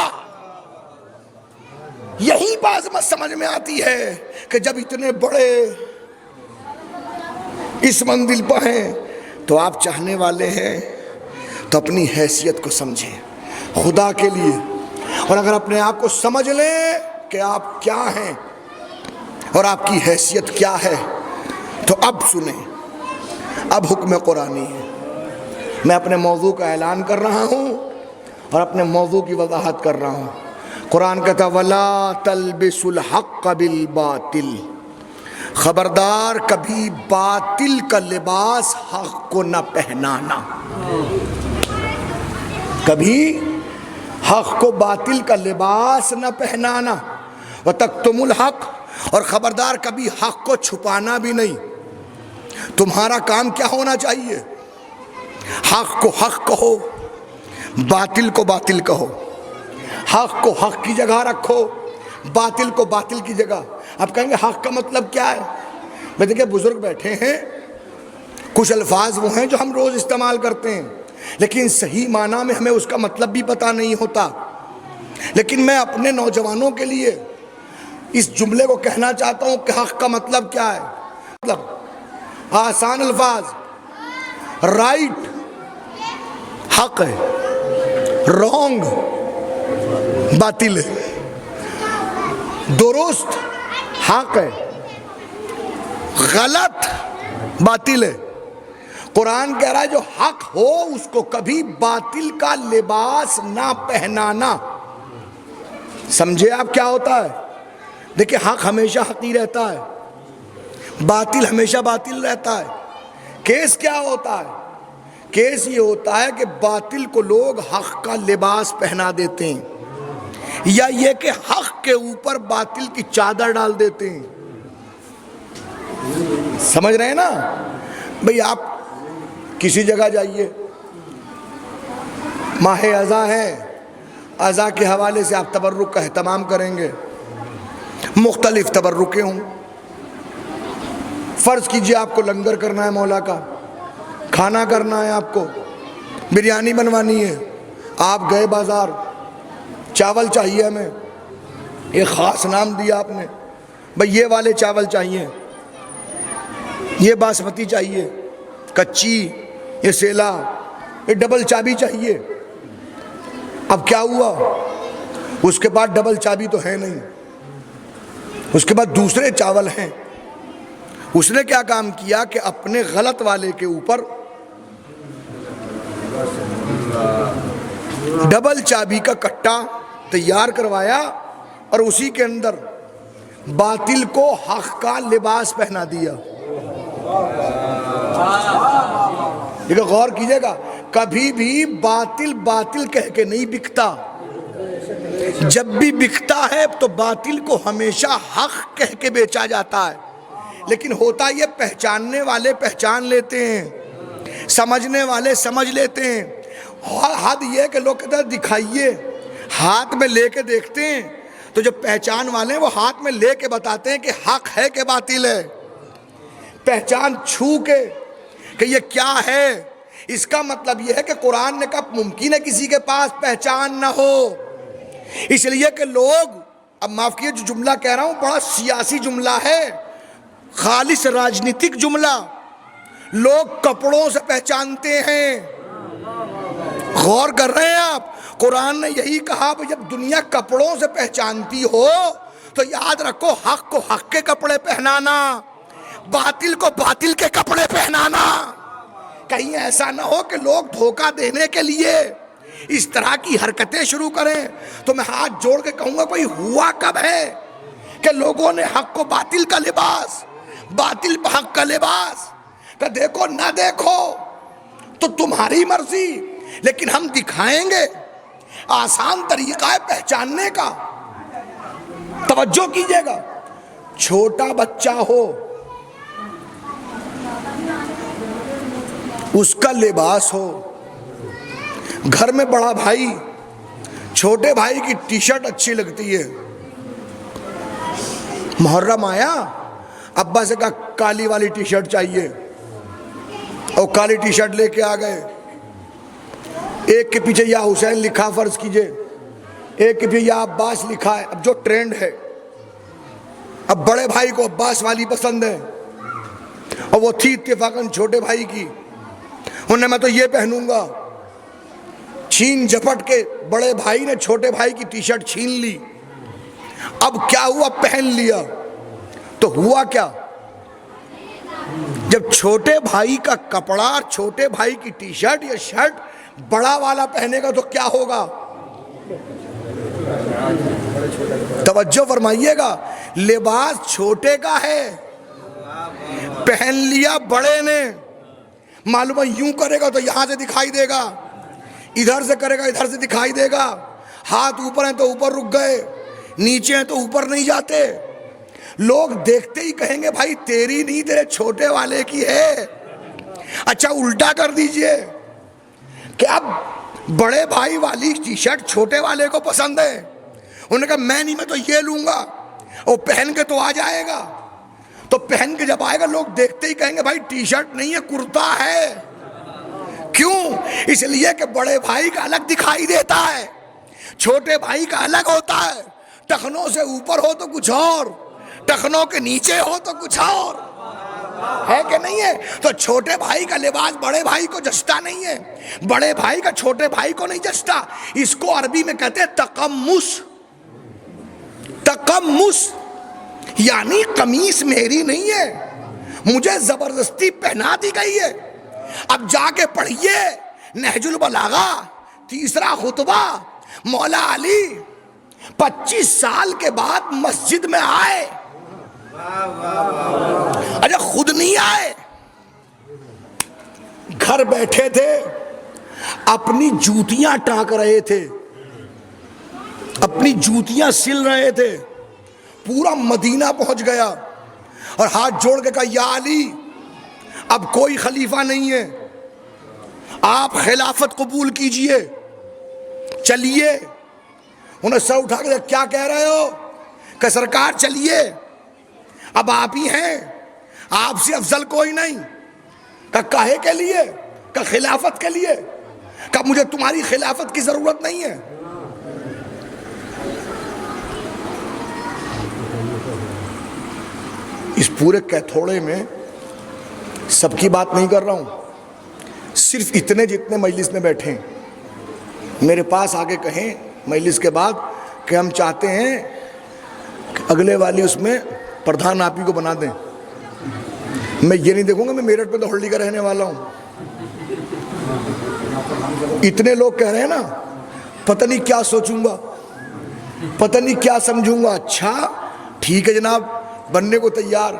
یہی بات سمجھ میں آتی ہے کہ جب اتنے بڑے اس منزل پر ہیں تو آپ چاہنے والے ہیں تو اپنی حیثیت کو سمجھیں خدا کے لیے. اور اگر اپنے آپ کو سمجھ لیں کہ آپ کیا ہیں اور آپ کی حیثیت کیا ہے تو اب سنیں، اب حکم قرآنی ہے. میں اپنے موضوع کا اعلان کر رہا ہوں اور اپنے موضوع کی وضاحت کر رہا ہوں. قرآن کہتا وَلَا تَلْبِسُ الْحَقَّ بِالْبَاطِلِ، خبردار کبھی باطل کا لباس حق کو نہ پہنانا. کبھی حق کو باطل کا لباس نہ پہنانا. وَتَكْتُمُ الْحَقَّ، اور خبردار کبھی حق کو چھپانا بھی نہیں. تمہارا کام کیا ہونا چاہیے؟ حق کو حق کہو، باطل کو باطل کہو. حق کو حق کی جگہ رکھو، باطل کو باطل کی جگہ. اب کہیں گے حق کا مطلب کیا ہے؟ میں دیکھیں بزرگ بیٹھے ہیں، کچھ الفاظ وہ ہیں جو ہم روز استعمال کرتے ہیں لیکن صحیح معنی میں ہمیں اس کا مطلب بھی پتہ نہیں ہوتا. لیکن میں اپنے نوجوانوں کے لیے اس جملے کو کہنا چاہتا ہوں کہ حق کا مطلب کیا ہے. مطلب آسان الفاظ، رائٹ حق ہے، رونگ باطل ہے. درست حق ہے، غلط باطل ہے. قرآن کہہ رہا ہے جو حق ہو اس کو کبھی باطل کا لباس نہ پہنانا. سمجھے آپ کیا ہوتا ہے؟ دیکھیں حق ہمیشہ حق ہی رہتا ہے، باطل ہمیشہ باطل رہتا ہے. کیس کیا ہوتا ہے؟ کیس یہ ہوتا ہے کہ باطل کو لوگ حق کا لباس پہنا دیتے ہیں، یا یہ کہ حق کے اوپر باطل کی چادر ڈال دیتے ہیں. سمجھ رہے ہیں نا بھئی؟ آپ کسی جگہ جائیے، ماہ اذا ہے، اذا کے حوالے سے آپ تبرک کا اہتمام کریں گے. مختلف تبرکیں ہوں. فرض کیجئے آپ کو لنگر کرنا ہے، مولا کا کھانا کرنا ہے، آپ کو بریانی بنوانی ہے. آپ گئے بازار، چاول چاہیے ہمیں، ایک خاص نام دیا آپ نے، بھئی یہ والے چاول چاہیے، یہ باسمتی چاہیے، کچی، یہ سیلا، یہ ڈبل چابی چاہیے. اب کیا ہوا؟ اس کے بعد ڈبل چابی تو ہے نہیں، اس کے بعد دوسرے چاول ہیں. اس نے کیا کام کیا کہ اپنے غلط والے کے اوپر ڈبل چابی کا کٹا تیار کروایا اور اسی کے اندر باطل کو حق کا لباس پہنا دیا. لیکن غور کیجئے گا، کبھی بھی باطل باطل کہہ کے نہیں بکتا. جب بھی بکتا ہے تو باطل کو ہمیشہ حق کہہ کے بیچا جاتا ہے. لیکن ہوتا یہ پہچاننے والے پہچان لیتے ہیں، سمجھنے والے سمجھ لیتے ہیں. حد یہ کہ لوگ کہتے ہیں دکھائیے، ہاتھ میں لے کے دیکھتے ہیں تو جو پہچان والے ہیں وہ ہاتھ میں لے کے بتاتے ہیں کہ حق ہے کہ باطل ہے. پہچان چھو کے کہ یہ کیا ہے، اس کا مطلب یہ ہے کہ قرآن نے کہا ممکن ہے کسی کے پاس پہچان نہ ہو. اس لیے کہ لوگ، اب معاف کیے جو جملہ کہہ رہا ہوں بڑا سیاسی جملہ ہے، خالص راجنیتک جملہ. لوگ کپڑوں سے پہچانتے ہیں. غور کر رہے ہیں آپ؟ قرآن نے یہی کہا کہ جب دنیا کپڑوں سے پہچانتی ہو تو یاد رکھو حق کو حق کے کپڑے پہنانا، باطل کو باطل کے کپڑے پہنانا. کہیں ایسا نہ ہو کہ لوگ دھوکہ دینے کے لیے اس طرح کی حرکتیں شروع کریں. تو میں ہاتھ جوڑ کے کہوں گا بھئی ہوا کب ہے کہ لوگوں نے حق کو باطل کا لباس، باطل پہ حق کا لباس، کہ دیکھو نہ دیکھو تو تمہاری مرضی، لیکن ہم دکھائیں گے. آسان طریقہ ہے پہچاننے کا. توجہ کیجئے گا، چھوٹا بچہ ہو اس کا لباس ہو، گھر میں بڑا بھائی چھوٹے بھائی کی ٹی شرٹ اچھی لگتی ہے، محرم آیا ابا سے کہا کالی والی ٹی شرٹ چاہیے، اور کالی ٹی شرٹ لے کے آ گئے. ایک کے پیچھے یا حسین لکھا فرض کیجئے، ایک کے پیچھے یا عباس لکھا ہے. اب جو ٹرینڈ ہے، اب بڑے بھائی کو عباس والی پسند ہے اور وہ تھی اتفاقاً چھوٹے بھائی کی. انہوں نے میں تو یہ پہنوں گا. چھین جھپٹ کے بڑے بھائی نے چھوٹے بھائی کی ٹی شرٹ چھین لی. اب کیا ہوا؟ پہن لیا. تو ہوا کیا؟ جب چھوٹے بھائی کا کپڑا، چھوٹے بھائی کی ٹی شرٹ یا شرٹ بڑا والا پہنے گا تو کیا ہوگا؟ توجہ فرمائیے گا، لباس چھوٹے کا ہے، پہن لیا بڑے نے. معلوم ہے یوں کرے گا تو یہاں سے دکھائی دے گا، ادھر سے کرے گا ادھر سے دکھائی دے گا. ہاتھ اوپر ہیں تو اوپر رک گئے، نیچے ہیں تو اوپر نہیں جاتے. لوگ دیکھتے ہی کہیں گے بھائی تیری نہیں تیرے چھوٹے والے کی ہے. اچھا الٹا کر دیجئے کہ اب بڑے بھائی والی ٹی شرٹ چھوٹے والے کو پسند ہے. انہوں نے کہا میں نہیں، میں تو یہ لوں گا. وہ پہن کے تو آ جائے گا. تو پہن کے جب آئے گا لوگ دیکھتے ہی کہیں گے بھائی ٹی شرٹ نہیں ہے کرتا ہے. کیوں؟ اس لیے کہ بڑے بھائی کا الگ دکھائی دیتا ہے، چھوٹے بھائی کا الگ ہوتا ہے، ٹخنوں سے اوپر ہو تو کچھ اور، ٹخنوں کے نیچے ہو تو کچھ اور، ہے کہ نہیں ہے؟ تو چھوٹے بھائی کا لباس بڑے بھائی کو جچتا نہیں ہے، بڑے بھائی کا چھوٹے بھائی کو نہیں جچتا۔ اس کو عربی میں کہتے ہیں تقمص۔ تقمص یعنی قمیص میری نہیں ہے، مجھے زبردستی پہنا دی گئی ہے۔ اب جا کے پڑھیے نہج البلاغہ، تیسرا خطبہ، مولا علی 25 سال کے بعد مسجد میں آئے، اچھا خود نہیں آئے، گھر بیٹھے تھے، اپنی جوتیاں ٹانک رہے تھے، اپنی جوتیاں سل رہے تھے، پورا مدینہ پہنچ گیا اور ہاتھ جوڑ کے کہا یا علی اب کوئی خلیفہ نہیں ہے، آپ خلافت قبول کیجئے، چلیے۔ انہیں سر اٹھا کے کیا کہہ رہے ہو؟ کہ سرکار چلیے، اب آپ ہی ہیں، آپ سے افضل کوئی نہیں۔ کہ کاہے کے لیے؟ کہ خلافت کے لیے۔ کہ مجھے تمہاری خلافت کی ضرورت نہیں ہے۔ اس پورے کیتھوڑے میں سب کی بات نہیں کر رہا ہوں، صرف اتنے جتنے مجلس میں بیٹھے ہیں میرے پاس آگے کہیں مجلس کے بعد کہ ہم چاہتے ہیں کہ اگلے والی اس میں پردھان آپ ہی کو بنا دیں، میں یہ نہیں دیکھوں گا میں میرٹھ پہ تو ہلڈی کا رہنے والا ہوں۔ اتنے لوگ کہہ رہے ہیں نا، پتہ نہیں کیا سوچوں گا، پتہ نہیں کیا سمجھوں گا۔ اچھا ٹھیک ہے جناب، بننے کو تیار۔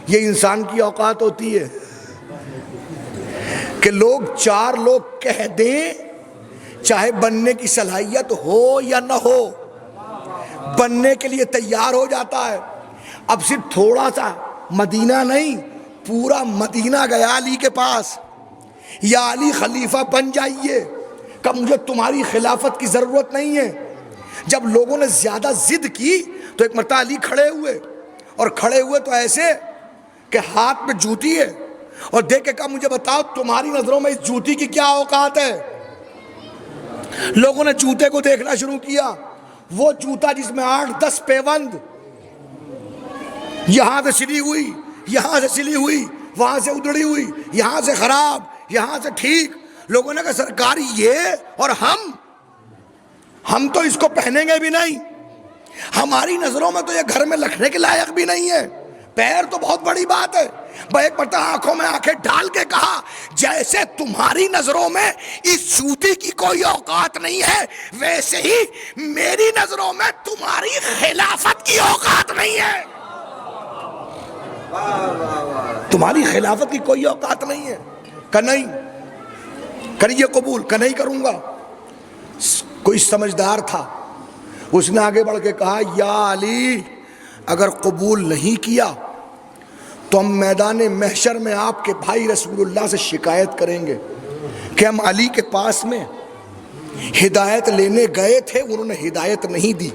یہ انسان کی اوقات ہوتی ہے کہ لوگ چار لوگ کہہ دیں، چاہے بننے کی صلاحیت ہو یا نہ ہو، بننے کے لیے تیار ہو جاتا ہے۔ اب صرف تھوڑا سا مدینہ نہیں، پورا مدینہ گیا علی کے پاس، یا علی خلیفہ بن جائیے، کہ مجھے تمہاری خلافت کی ضرورت نہیں ہے۔ جب لوگوں نے زیادہ ضد کی تو ایک مرتبہ علی کھڑے ہوئے، اور کھڑے ہوئے تو ایسے کہ ہاتھ میں جوتی ہے، اور دیکھ کے کہا مجھے بتاؤ تمہاری نظروں میں اس جوتی کی کیا اوقات ہے؟ لوگوں نے جوتے کو دیکھنا شروع کیا، وہ جوتا جس میں 8-10 پیوند، یہاں سے سلی ہوئی، یہاں سے سلی ہوئی، وہاں سے ادڑی ہوئی، یہاں سے خراب، یہاں سے ٹھیک۔ لوگوں نے کہا سرکار یہ اور ہم تو اس کو پہنیں گے بھی نہیں، ہماری نظروں میں تو یہ گھر میں رکھنے کے لائق بھی نہیں ہے، پیر تو بہت بڑی بات ہے۔ ایک مرتبہ آنکھوں میں آنکھیں ڈال کے کہا جیسے تمہاری نظروں میں اس جوتی کی کوئی اوقات نہیں ہے، ویسے ہی میری نظروں میں تمہاری خلافت کی اوقات نہیں ہے، تمہاری خلافت کی کوئی اوقات نہیں ہے۔ کہ نہیں کریے قبول، کہ نہیں کروں گا۔ کوئی سمجھدار تھا، اس نے آگے بڑھ کے کہا یا علی اگر قبول نہیں کیا تو ہم میدان محشر میں آپ کے بھائی رسول اللہ سے شکایت کریں گے کہ ہم علی کے پاس میں ہدایت لینے گئے تھے، انہوں نے ہدایت نہیں دی۔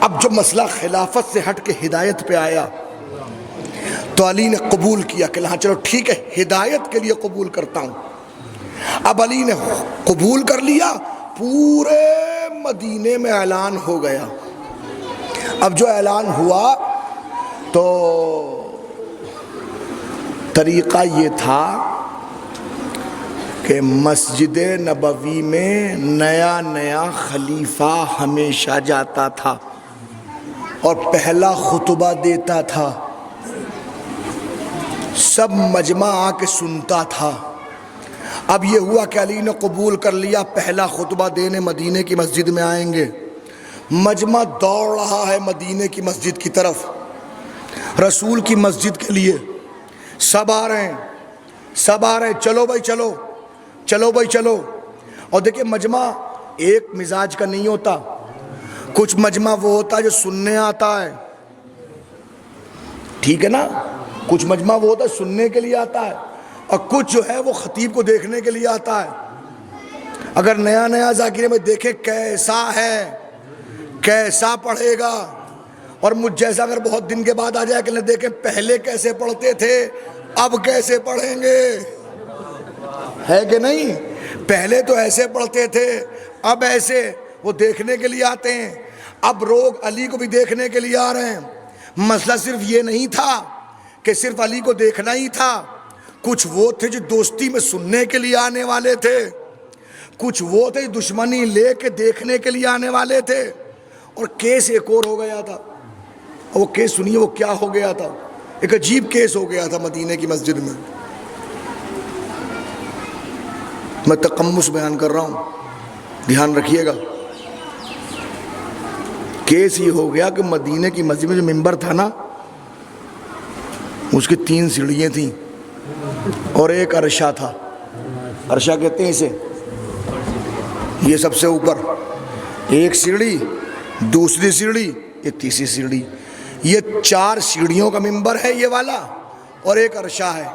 اب جو مسئلہ خلافت سے ہٹ کے ہدایت پہ آیا تو علی نے قبول کیا کہ ہاں چلو ٹھیک ہے، ہدایت کے لیے قبول کرتا ہوں۔ اب علی نے قبول کر لیا، پورے مدینے میں اعلان ہو گیا۔ اب جو اعلان ہوا تو طریقہ یہ تھا کہ مسجد نبوی میں نیا نیا خلیفہ ہمیشہ جاتا تھا اور پہلا خطبہ دیتا تھا، سب مجمع آ کے سنتا تھا۔ اب یہ ہوا کہ علی نے قبول کر لیا، پہلا خطبہ دینے مدینے کی مسجد میں آئیں گے، مجمع دوڑ رہا ہے مدینے کی مسجد کی طرف، رسول کی مسجد کے لیے، سب آ رہے ہیں، سب آ رہے ہیں، چلو بھائی چلو، چلو بھائی چلو۔ اور دیکھیں مجمع ایک مزاج کا نہیں ہوتا، کچھ مجمع وہ ہوتا ہے جو سننے آتا ہے، ٹھیک ہے نا، کچھ مجمع وہ ہوتا ہے سننے کے لیے آتا ہے، اور کچھ جو ہے وہ خطیب کو دیکھنے کے لیے آتا ہے۔ اگر نیا نیا ذاکرے میں دیکھیں کیسا ہے، کیسا پڑھے گا، اور مجھ جیسا اگر بہت دن کے بعد آ جائے کہ دیکھیں پہلے کیسے پڑھتے تھے اب کیسے پڑھیں گے، ہے کہ نہیں؟ پہلے تو ایسے پڑھتے تھے اب ایسے، وہ دیکھنے کے لیے آتے ہیں. اب لوگ علی کو بھی دیکھنے کے لیے آ رہے ہیں. مسئلہ صرف یہ نہیں تھا کہ صرف علی کو دیکھنا ہی تھا. کچھ وہ تھے جو دوستی میں سننے کے لیے آنے والے تھے, کچھ وہ تھے جو دشمنی لے کے دیکھنے کے لیے آنے والے تھے. اور کیس ایک اور ہو گیا تھا. اور وہ کیس سنیے وہ کیا ہو گیا تھا. ایک عجیب کیس ہو گیا تھا مدینے کی مسجد میں. میں تقمص بیان کر رہا ہوں, دھیان رکھیے گا. کیس یہ ہو گیا کہ مدینے کی مسجد میں جو ممبر تھا نا, اس کی 3 سیڑھیاں تھیں اور ایک عرشہ تھا. عرشہ کہتے ہیں اسے, یہ سب سے اوپر ایک سیڑھی, دوسری سیڑھی, یہ تیسری سیڑھی. یہ 4 سیڑھیوں کا ممبر ہے یہ والا, اور ایک عرشہ ہے.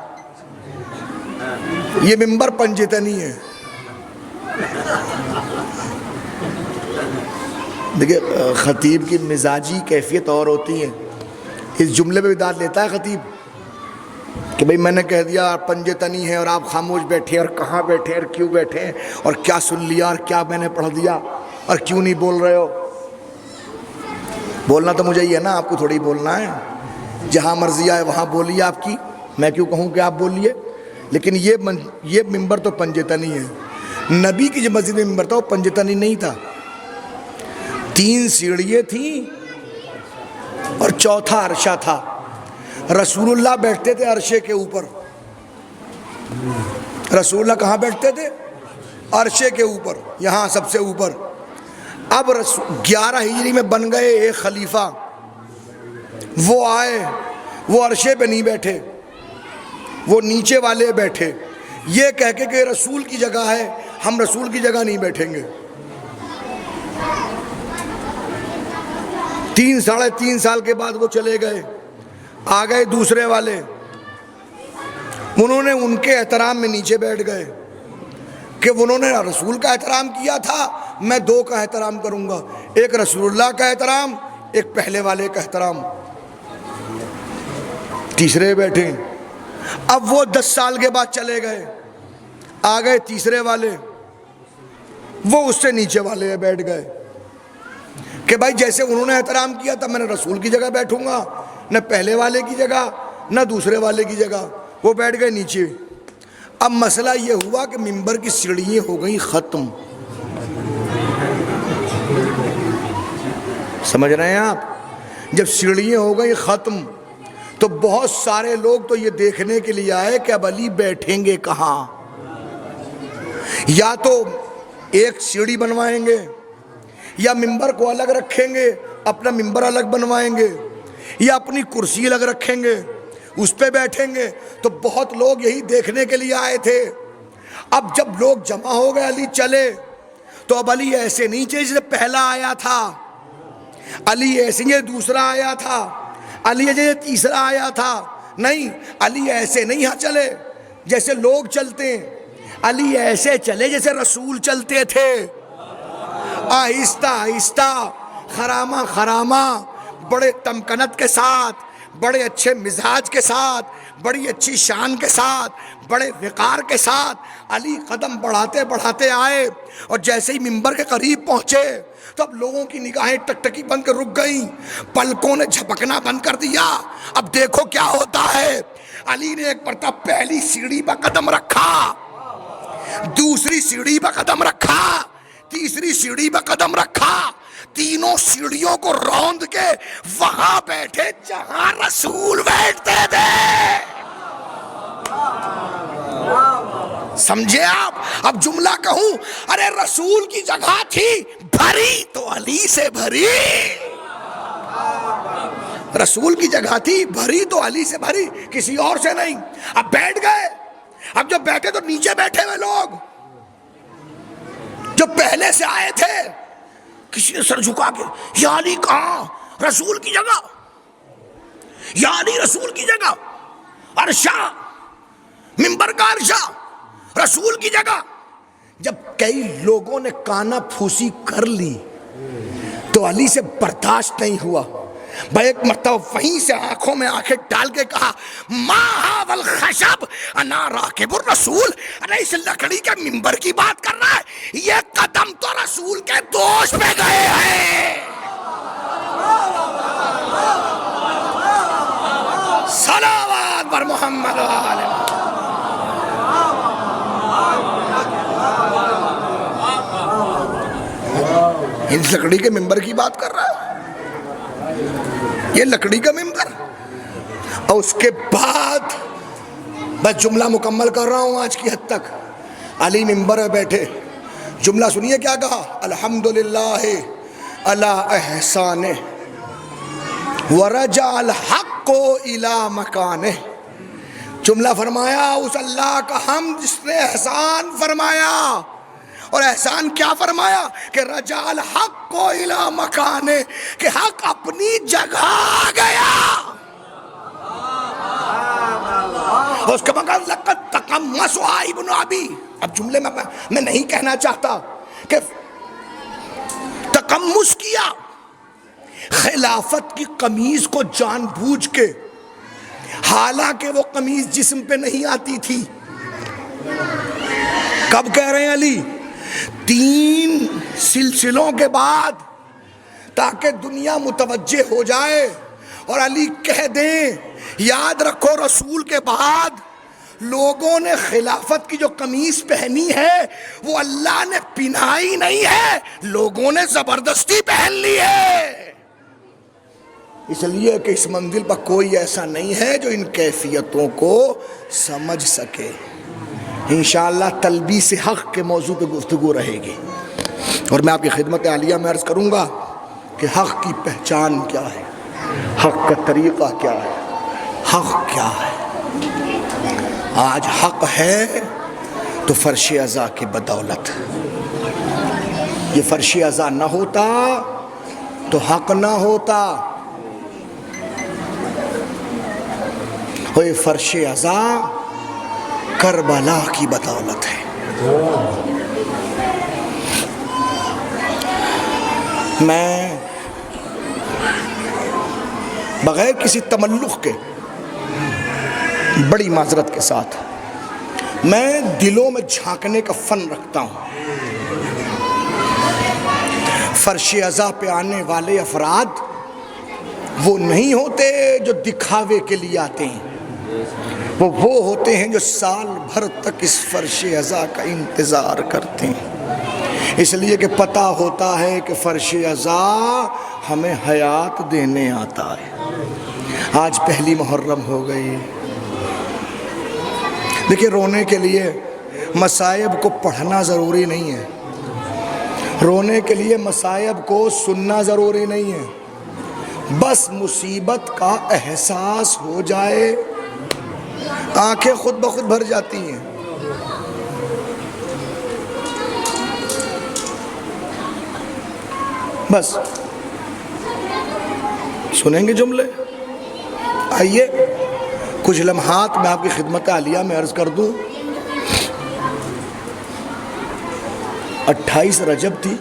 یہ ممبر پنجتنی ہے. دیکھیے خطیب کی مزاجی کیفیت اور ہوتی ہے. اس جملے پہ بھی داد لیتا ہے خطیب کہ بھئی میں نے کہہ دیا پنجتنی ہے اور آپ خاموش بیٹھے, اور کہاں بیٹھے اور کیوں بیٹھے, اور کیا سن لیا اور کیا میں نے پڑھ دیا, اور کیوں نہیں بول رہے ہو. بولنا تو مجھے ہی ہے نا, آپ کو تھوڑی بولنا ہے. جہاں مرضی آئے وہاں بولیے آپ کی, میں کیوں کہوں کہ آپ بولیے. لیکن یہ ممبر تو پنجتنی ہے. نبی کی جو مسجد میں ممبر تھا وہ پنجتنی نہیں تھا, 3 سیڑھیاں تھیں اور چوتھا عرشہ تھا. رسول اللہ بیٹھتے تھے عرشے کے اوپر. رسول اللہ کہاں بیٹھتے تھے؟ عرشے کے اوپر, یہاں سب سے اوپر. اب 11 ہجری میں بن گئے ایک خلیفہ, وہ آئے, وہ عرشے پہ نہیں بیٹھے, وہ نیچے والے بیٹھے, یہ کہہ کے کہ رسول کی جگہ ہے, ہم رسول کی جگہ نہیں بیٹھیں گے. 3 ساڑھے 3 سال کے بعد وہ چلے گئے. آ گئے دوسرے والے, انہوں نے ان کے احترام میں نیچے بیٹھ گئے کہ انہوں نے رسول کا احترام کیا تھا, میں 2 کا احترام کروں گا, ایک رسول اللہ کا احترام, ایک پہلے والے کا احترام. تیسرے بیٹھے. اب وہ 10 سال کے بعد چلے گئے, آ گئے تیسرے والے, وہ اس سے نیچے والے بیٹھ گئے کہ بھائی جیسے انہوں نے احترام کیا تھا میں نے رسول کی جگہ بیٹھوں گا, نہ پہلے والے کی جگہ نہ دوسرے والے کی جگہ. وہ بیٹھ گئے نیچے. اب مسئلہ یہ ہوا کہ ممبر کی سیڑھیاں ہو گئی ختم. سمجھ رہے ہیں آپ؟ جب سیڑھیاں ہو گئی ختم تو بہت سارے لوگ تو یہ دیکھنے کے لیے آئے کہ اب علی بیٹھیں گے کہاں. یا تو ایک سیڑھی بنوائیں گے, یا ممبر کو الگ رکھیں گے, اپنا ممبر الگ بنوائیں گے, یا اپنی کرسی الگ رکھیں گے, اس پہ بیٹھیں گے. تو بہت لوگ یہی دیکھنے کے لیے آئے تھے. اب جب لوگ جمع ہو گئے, علی چلے, تو اب علی ایسے نہیں چلے جیسے پہلا آیا تھا, علی ایسے یہ دوسرا آیا تھا, علی یہ تیسرا آیا تھا. نہیں, علی ایسے نہیں چلے جیسے لوگ چلتے ہیں, علی ایسے چلے جیسے رسول چلتے تھے, آہستہ آہستہ, خرامہ خرامہ, بڑے تمکنت کے ساتھ, بڑے اچھے مزاج کے ساتھ, بڑی اچھی شان کے ساتھ, بڑے وقار کے ساتھ علی قدم بڑھاتے بڑھاتے آئے. اور جیسے ہی ممبر کے قریب پہنچے تو اب لوگوں کی نگاہیں ٹکٹکی بن کر رک گئیں, پلکوں نے جھپکنا بند کر دیا. اب دیکھو کیا ہوتا ہے. علی نے ایک مرتبہ پہلی سیڑھی پر قدم رکھا, دوسری سیڑھی پر قدم رکھا, تیسری سیڑھی پر قدم رکھا, تینوں سیڑھیوں کو روند کے وہاں بیٹھے جہاں رسول بیٹھتے تھے. سمجھے آپ؟ اب جملہ کہوں, ارے رسول کی جگہ تھی بھری تو علی سے بھری, رسول کی جگہ تھی بھری تو علی سے بھری, کسی اور سے نہیں. اب بیٹھ گئے. اب جب بیٹھے تو نیچے بیٹھے ہوئے لوگ جو پہلے سے آئے تھے, کسی نے سر جھکا کے, یا علی کہاں؟ رسول کی جگہ, یا علی رسول کی جگہ, عرشہ, ممبر کا عرشہ, رسول کی جگہ. جب کئی لوگوں نے کانا پھوسی کر لی تو علی سے برداشت نہیں ہوا. بھائی ایک مرتبہ وہیں سے آنکھوں میں آنکھیں ڈال کے کہا ما ھذا الخشب انا راکب الرسول، ارے اس لکڑی کے ممبر کی بات کر رہا ہے، یہ قدم تو رسول کے دوش پہ گئے ہیں۔ صلوات بر محمد و آل محمد۔ اس لکڑی کے ممبر کی بات کر رہا ہے، یہ لکڑی کا ممبر۔ اور اس کے بعد بس جملہ مکمل کر رہا ہوں آج کی حد تک۔ علی ممبر میں بیٹھے، جملہ سنیے کیا کہا، الحمدللہ علی احسانہ ورجع الحق الی مکانہ۔ جملہ فرمایا اس اللہ کا حمد جس نے احسان فرمایا، اور احسان کیا فرمایا کہ رجع الحق الی مکانہ، کہ حق اپنی جگہ آ گیا۔ اس کا مقام لقد تقمصها ابن ابی۔ اب جملے میں نہیں کہنا چاہتا کہ تقمص کیا، خلافت کی قمیض کو جان بوجھ کے، حالانکہ وہ قمیض جسم پہ نہیں آتی تھی۔ کب کہہ رہے ہیں علی؟ 3 سلسلوں کے بعد، تاکہ دنیا متوجہ ہو جائے اور علی کہہ دیں یاد رکھو رسول کے بعد لوگوں نے خلافت کی جو قمیض پہنی ہے وہ اللہ نے پہنائی نہیں ہے، لوگوں نے زبردستی پہن لی ہے۔ اس لیے کہ اس منزل پر کوئی ایسا نہیں ہے جو ان کیفیتوں کو سمجھ سکے۔ انشاءاللہ تلبیس حق کے موضوع پہ گفتگو رہے گی، اور میں آپ کی خدمت عالیہ میں عرض کروں گا کہ حق کی پہچان کیا ہے، حق کا طریقہ کیا ہے، حق کیا ہے۔ آج حق ہے تو فرش ازا کی بدولت، یہ فرش ازا نہ ہوتا تو حق نہ ہوتا، اور یہ فرش ازا کربلا کی بدولت ہے۔ میں بغیر کسی تملق کے، بڑی معذرت کے ساتھ، میں دلوں میں جھانکنے کا فن رکھتا ہوں۔ فرش ازا پہ آنے والے افراد وہ نہیں ہوتے جو دکھاوے کے لیے آتے ہیں، وہ ہوتے ہیں جو سال بھر تک اس فرش ازا کا انتظار کرتے ہیں، اس لیے کہ پتہ ہوتا ہے کہ فرش ازا ہمیں حیات دینے آتا ہے۔ آج پہلی محرم ہو گئی، دیکھیں رونے کے لیے مصائب کو پڑھنا ضروری نہیں ہے، رونے کے لیے مصائب کو سننا ضروری نہیں ہے، بس مصیبت کا احساس ہو جائے آنکھیں خود بخود بھر جاتی ہیں۔ بس سنیں گے جملے، آئیے کچھ لمحات میں آپ کی خدمت عالیہ میں عرض کر دوں۔ 28 رجب تھی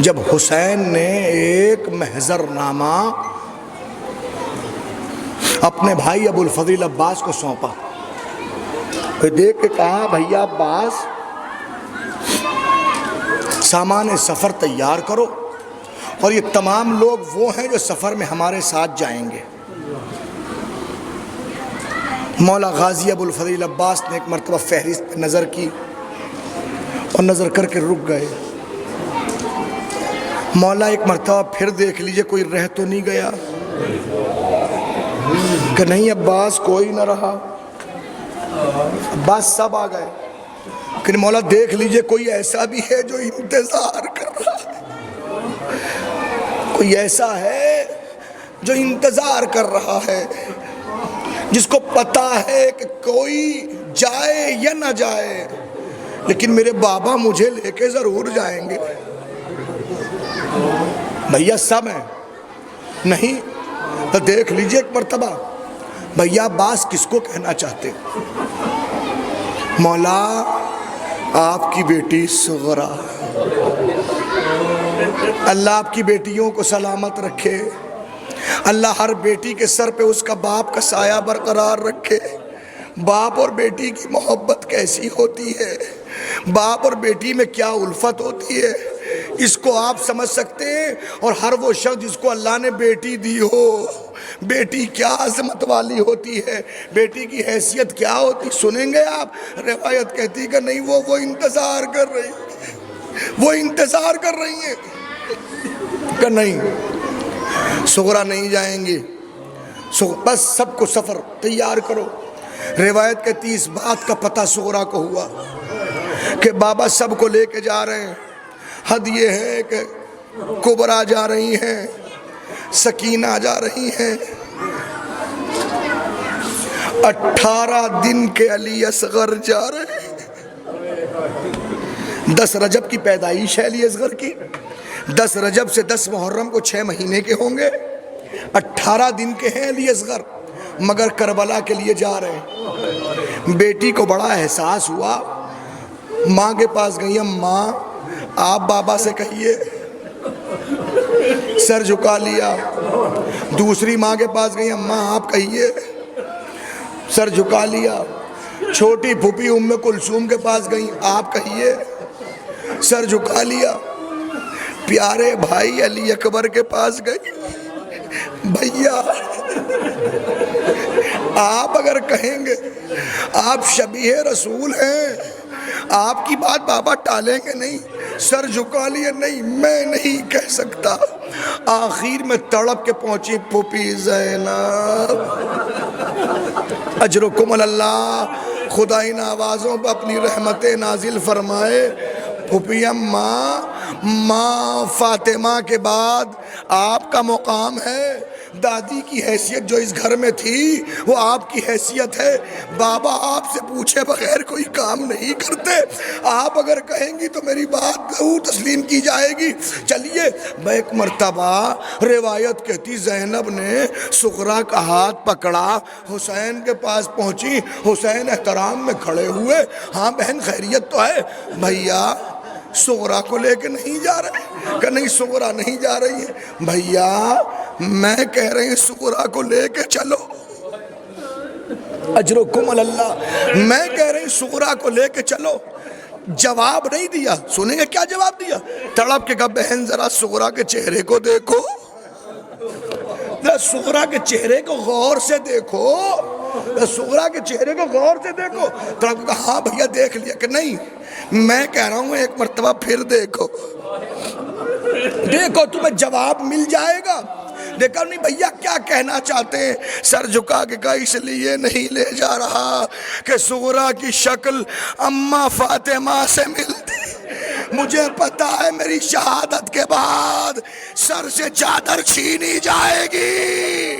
جب حسین نے ایک محضر نامہ اپنے بھائی ابو الفضل عباس کو سونپا، پھر دیکھ کے کہا بھیا عباس سامان سفر تیار کرو، اور یہ تمام لوگ وہ ہیں جو سفر میں ہمارے ساتھ جائیں گے۔ مولا غازی ابو الفضل عباس نے ایک مرتبہ فہرست پہ نظر کی اور نظر کر کے رک گئے۔ مولا ایک مرتبہ پھر دیکھ لیجئے کوئی رہ تو نہیں گیا، کہ نہیں عباس کوئی نہ رہا، عباس سب آ گئے، کہ مولا دیکھ لیجئے کوئی ایسا بھی ہے جو انتظار کر رہا ہے، کوئی ایسا ہے جو انتظار کر رہا ہے، جس کو پتا ہے کہ کوئی جائے یا نہ جائے لیکن میرے بابا مجھے لے کے ضرور جائیں گے۔ بھیا سب ہیں نہیں تو دیکھ لیجئے ایک مرتبہ بھیا عباس کس کو کہنا چاہتے؟ مولا آپ کی بیٹی صغرا، اللہ آپ کی بیٹیوں کو سلامت رکھے، اللہ ہر بیٹی کے سر پہ اس کا باپ کا سایہ برقرار رکھے۔ باپ اور بیٹی کی محبت کیسی ہوتی ہے، باپ اور بیٹی میں کیا الفت ہوتی ہے، اس کو آپ سمجھ سکتے ہیں۔ اور ہر وہ شخص جس کو اللہ نے بیٹی دی ہو، بیٹی کیا عظمت والی ہوتی ہے، بیٹی کی حیثیت کیا ہوتی، سنیں گے آپ۔ روایت کہتی کہ نہیں، وہ انتظار کر رہی، وہ انتظار کر رہی ہیں کہ نہیں صغرا نہیں جائیں گی، بس سب کو سفر تیار کرو۔ روایت کہتی اس بات کا پتہ صغرا کو ہوا کہ بابا سب کو لے کے جا رہے ہیں۔ حد یہ ہے کہ کبرا جا رہی ہیں، سکینہ جا رہی ہیں، 18 دن کے علی اصغر جا رہے ہیں۔ 10 رجب کی پیدائش ہے علی اصغر کی، 10 رجب سے 10 محرم کو 6 مہینے کے ہوں گے، 18 دن کے ہیں علی اصغر، مگر کربلا کے لیے جا رہے ہیں۔ بیٹی کو بڑا احساس ہوا، ماں کے پاس گئی، ماں آپ بابا سے کہیے، سر جھکا لیا۔ دوسری ماں کے پاس گئی، ماں آپ کہیے، سر جھکا لیا۔ چھوٹی پھوپھی ام کلثوم کے پاس گئی، آپ کہیے، سر جھکا لیا۔ پیارے بھائی علی اکبر کے پاس گئی، بھیا آپ اگر کہیں گے آپ شبیہ رسول ہیں، آپ کی بات بابا ٹالیں گے نہیں، سر جھکا لیے، نہیں میں نہیں کہہ سکتا۔ آخر میں تڑپ کے پہنچی پھوپھی زینب، اجرکم اللہ، خدا ان آوازوں پہ اپنی رحمتیں نازل فرمائے۔ پھوپھی ماں فاطمہ کے بعد آپ کا مقام ہے، دادی کی حیثیت جو اس گھر میں تھی وہ آپ کی حیثیت ہے۔ بابا آپ سے پوچھے بغیر کوئی کام نہیں کرتے، آپ اگر کہیں گی تو میری بات ضرور تسلیم کی جائے گی۔ چلیے، ایک مرتبہ روایت کہتی زینب نے صغرا کا ہاتھ پکڑا، حسین کے پاس پہنچی، حسین احترام میں کھڑے ہوئے، ہاں بہن خیریت تو ہے؟ بھیا صغرا کو لے کے نہیں جا رہے کہ نہیں صغرا نہیں جا رہی ہے؟ بھیا میں کہہ رہی ہوں صغرا کو لے کے چلو، اجرکم اللہ، میں کہہ رہی ہوں صغرا کو لے کے چلو۔ جواب نہیں دیا، سنیں گے کیا جواب دیا؟ تڑپ کے کہا بہن ذرا صغرا کے چہرے کو دیکھو، ذرا صغرا کے چہرے کو غور سے دیکھو، صغرا کے چہرے کو غور سے دیکھو۔ تڑپ کے کہا ہاں بھیا دیکھ لیا، کہ نہیں میں کہہ رہا ہوں ایک مرتبہ پھر دیکھو، دیکھو تمہیں جواب مل جائے گا۔ دیکھا نہیں بھیا کیا کہنا چاہتے ہیں؟ سر جھکا کے کہا اس لیے نہیں لے جا رہا کہ صغرا کی شکل اماں فاطمہ سے ملتی، مجھے پتا ہے میری شہادت کے بعد سر سے چادر چھینی جائے گی۔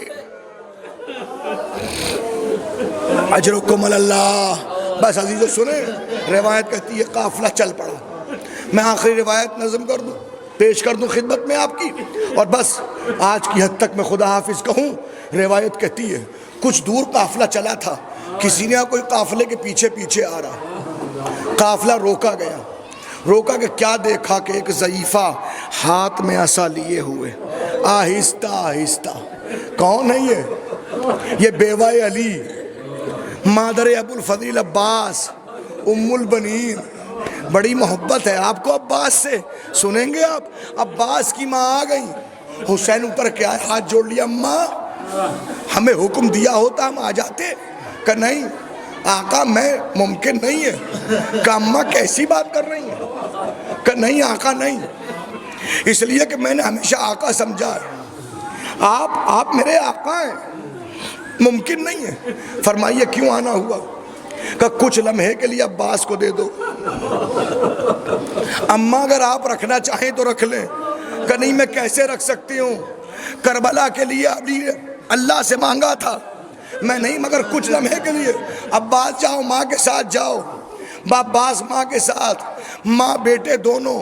اجرکم اللہ۔ بس عزیزو سنیں، روایت کہتی ہے قافلہ چل پڑا۔ میں آخری روایت نظم کر دوں، پیش کر دوں خدمت میں آپ کی، اور بس آج کی حد تک میں خدا حافظ کہوں۔ روایت کہتی ہے کچھ دور قافلہ چلا تھا، کسی نے کوئی قافلے کے پیچھے پیچھے آ رہا، قافلہ روکا گیا، روکا کہ کیا دیکھا کہ ایک ضعیفہ ہاتھ میں عصا لیے ہوئے آہستہ آہستہ۔ کون ہے یہ بیوہ علی، مادر ابو الفضل عباس، ام البنین، بڑی محبت ہے آپ کو عباس سے۔ سنیں گے آپ، عباس کی ماں آ گئی، حسین اتر کے آئے، ہاتھ جوڑ لیا، ماں ہمیں حکم دیا ہوتا ہم آ جاتے، کہ نہیں آقا میں ممکن نہیں ہے۔ کہ اماں کیسی بات کر رہی ہیں؟ کہ نہیں آقا نہیں، اس لیے کہ میں نے ہمیشہ آقا سمجھا ہے، آپ میرے آقا ہیں، ممکن نہیں ہے۔ فرمائیے کیوں آنا ہوا؟ کہ کچھ لمحے کے لیے عباس کو دے دو، اماں اگر آپ رکھنا چاہیں تو رکھ لیں۔ کہ نہیں میں کیسے رکھ سکتی ہوں، کربلا کے لیے ابھی اللہ سے مانگا تھا میں، نہیں مگر کچھ لمحے کے لیے۔ عباس جاؤ، ماں کے ساتھ جاؤ۔ عباس ماں کے ساتھ، ماں بیٹے دونوں،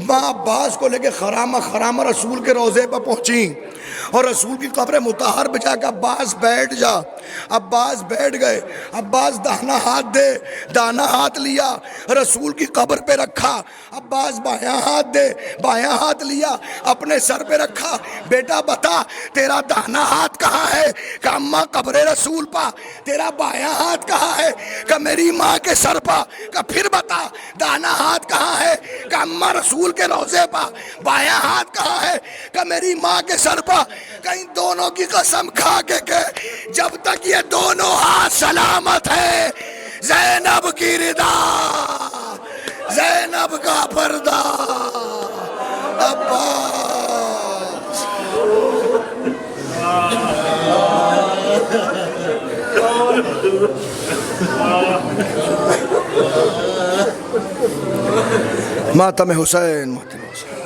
ماں عباس کو لے کے خرامہ رسول کے روضے پر پہنچی، اور رسول کی قبر مطہر پہ جا کے عباس بیٹھ جا۔ عباس بیٹھ گئے، عباس داہنا ہاتھ دے، داہنا ہاتھ لیا، رسول کی قبر پہ رکھا۔ عباس بایاں ہاتھ دے، بایاں ہاتھ لیا، اپنے سر پہ رکھا۔ بیٹا بتا تیرا داہنا ہاتھ کہاں ہے؟ کہ اماں قبر رسول پا۔ تیرا بایاں ہاتھ کہاں ہے؟ کہ میری ماں کے سر پا۔ کہ پھر بتا داہنا ہاتھ کہاں ہے؟ کہ اماں رسول کے روضے پا۔ بایاں ہاتھ کہاں ہے؟ کہ میری ماں کے سر پا۔ کہ ان دونوں کی قسم کھا کے کہ جب تک یہ دونوں ہاتھ سلامت ہے، زینب کی ردا، زینب کا پردہ، عباس۔ ماتم حسین، ماتم حسین۔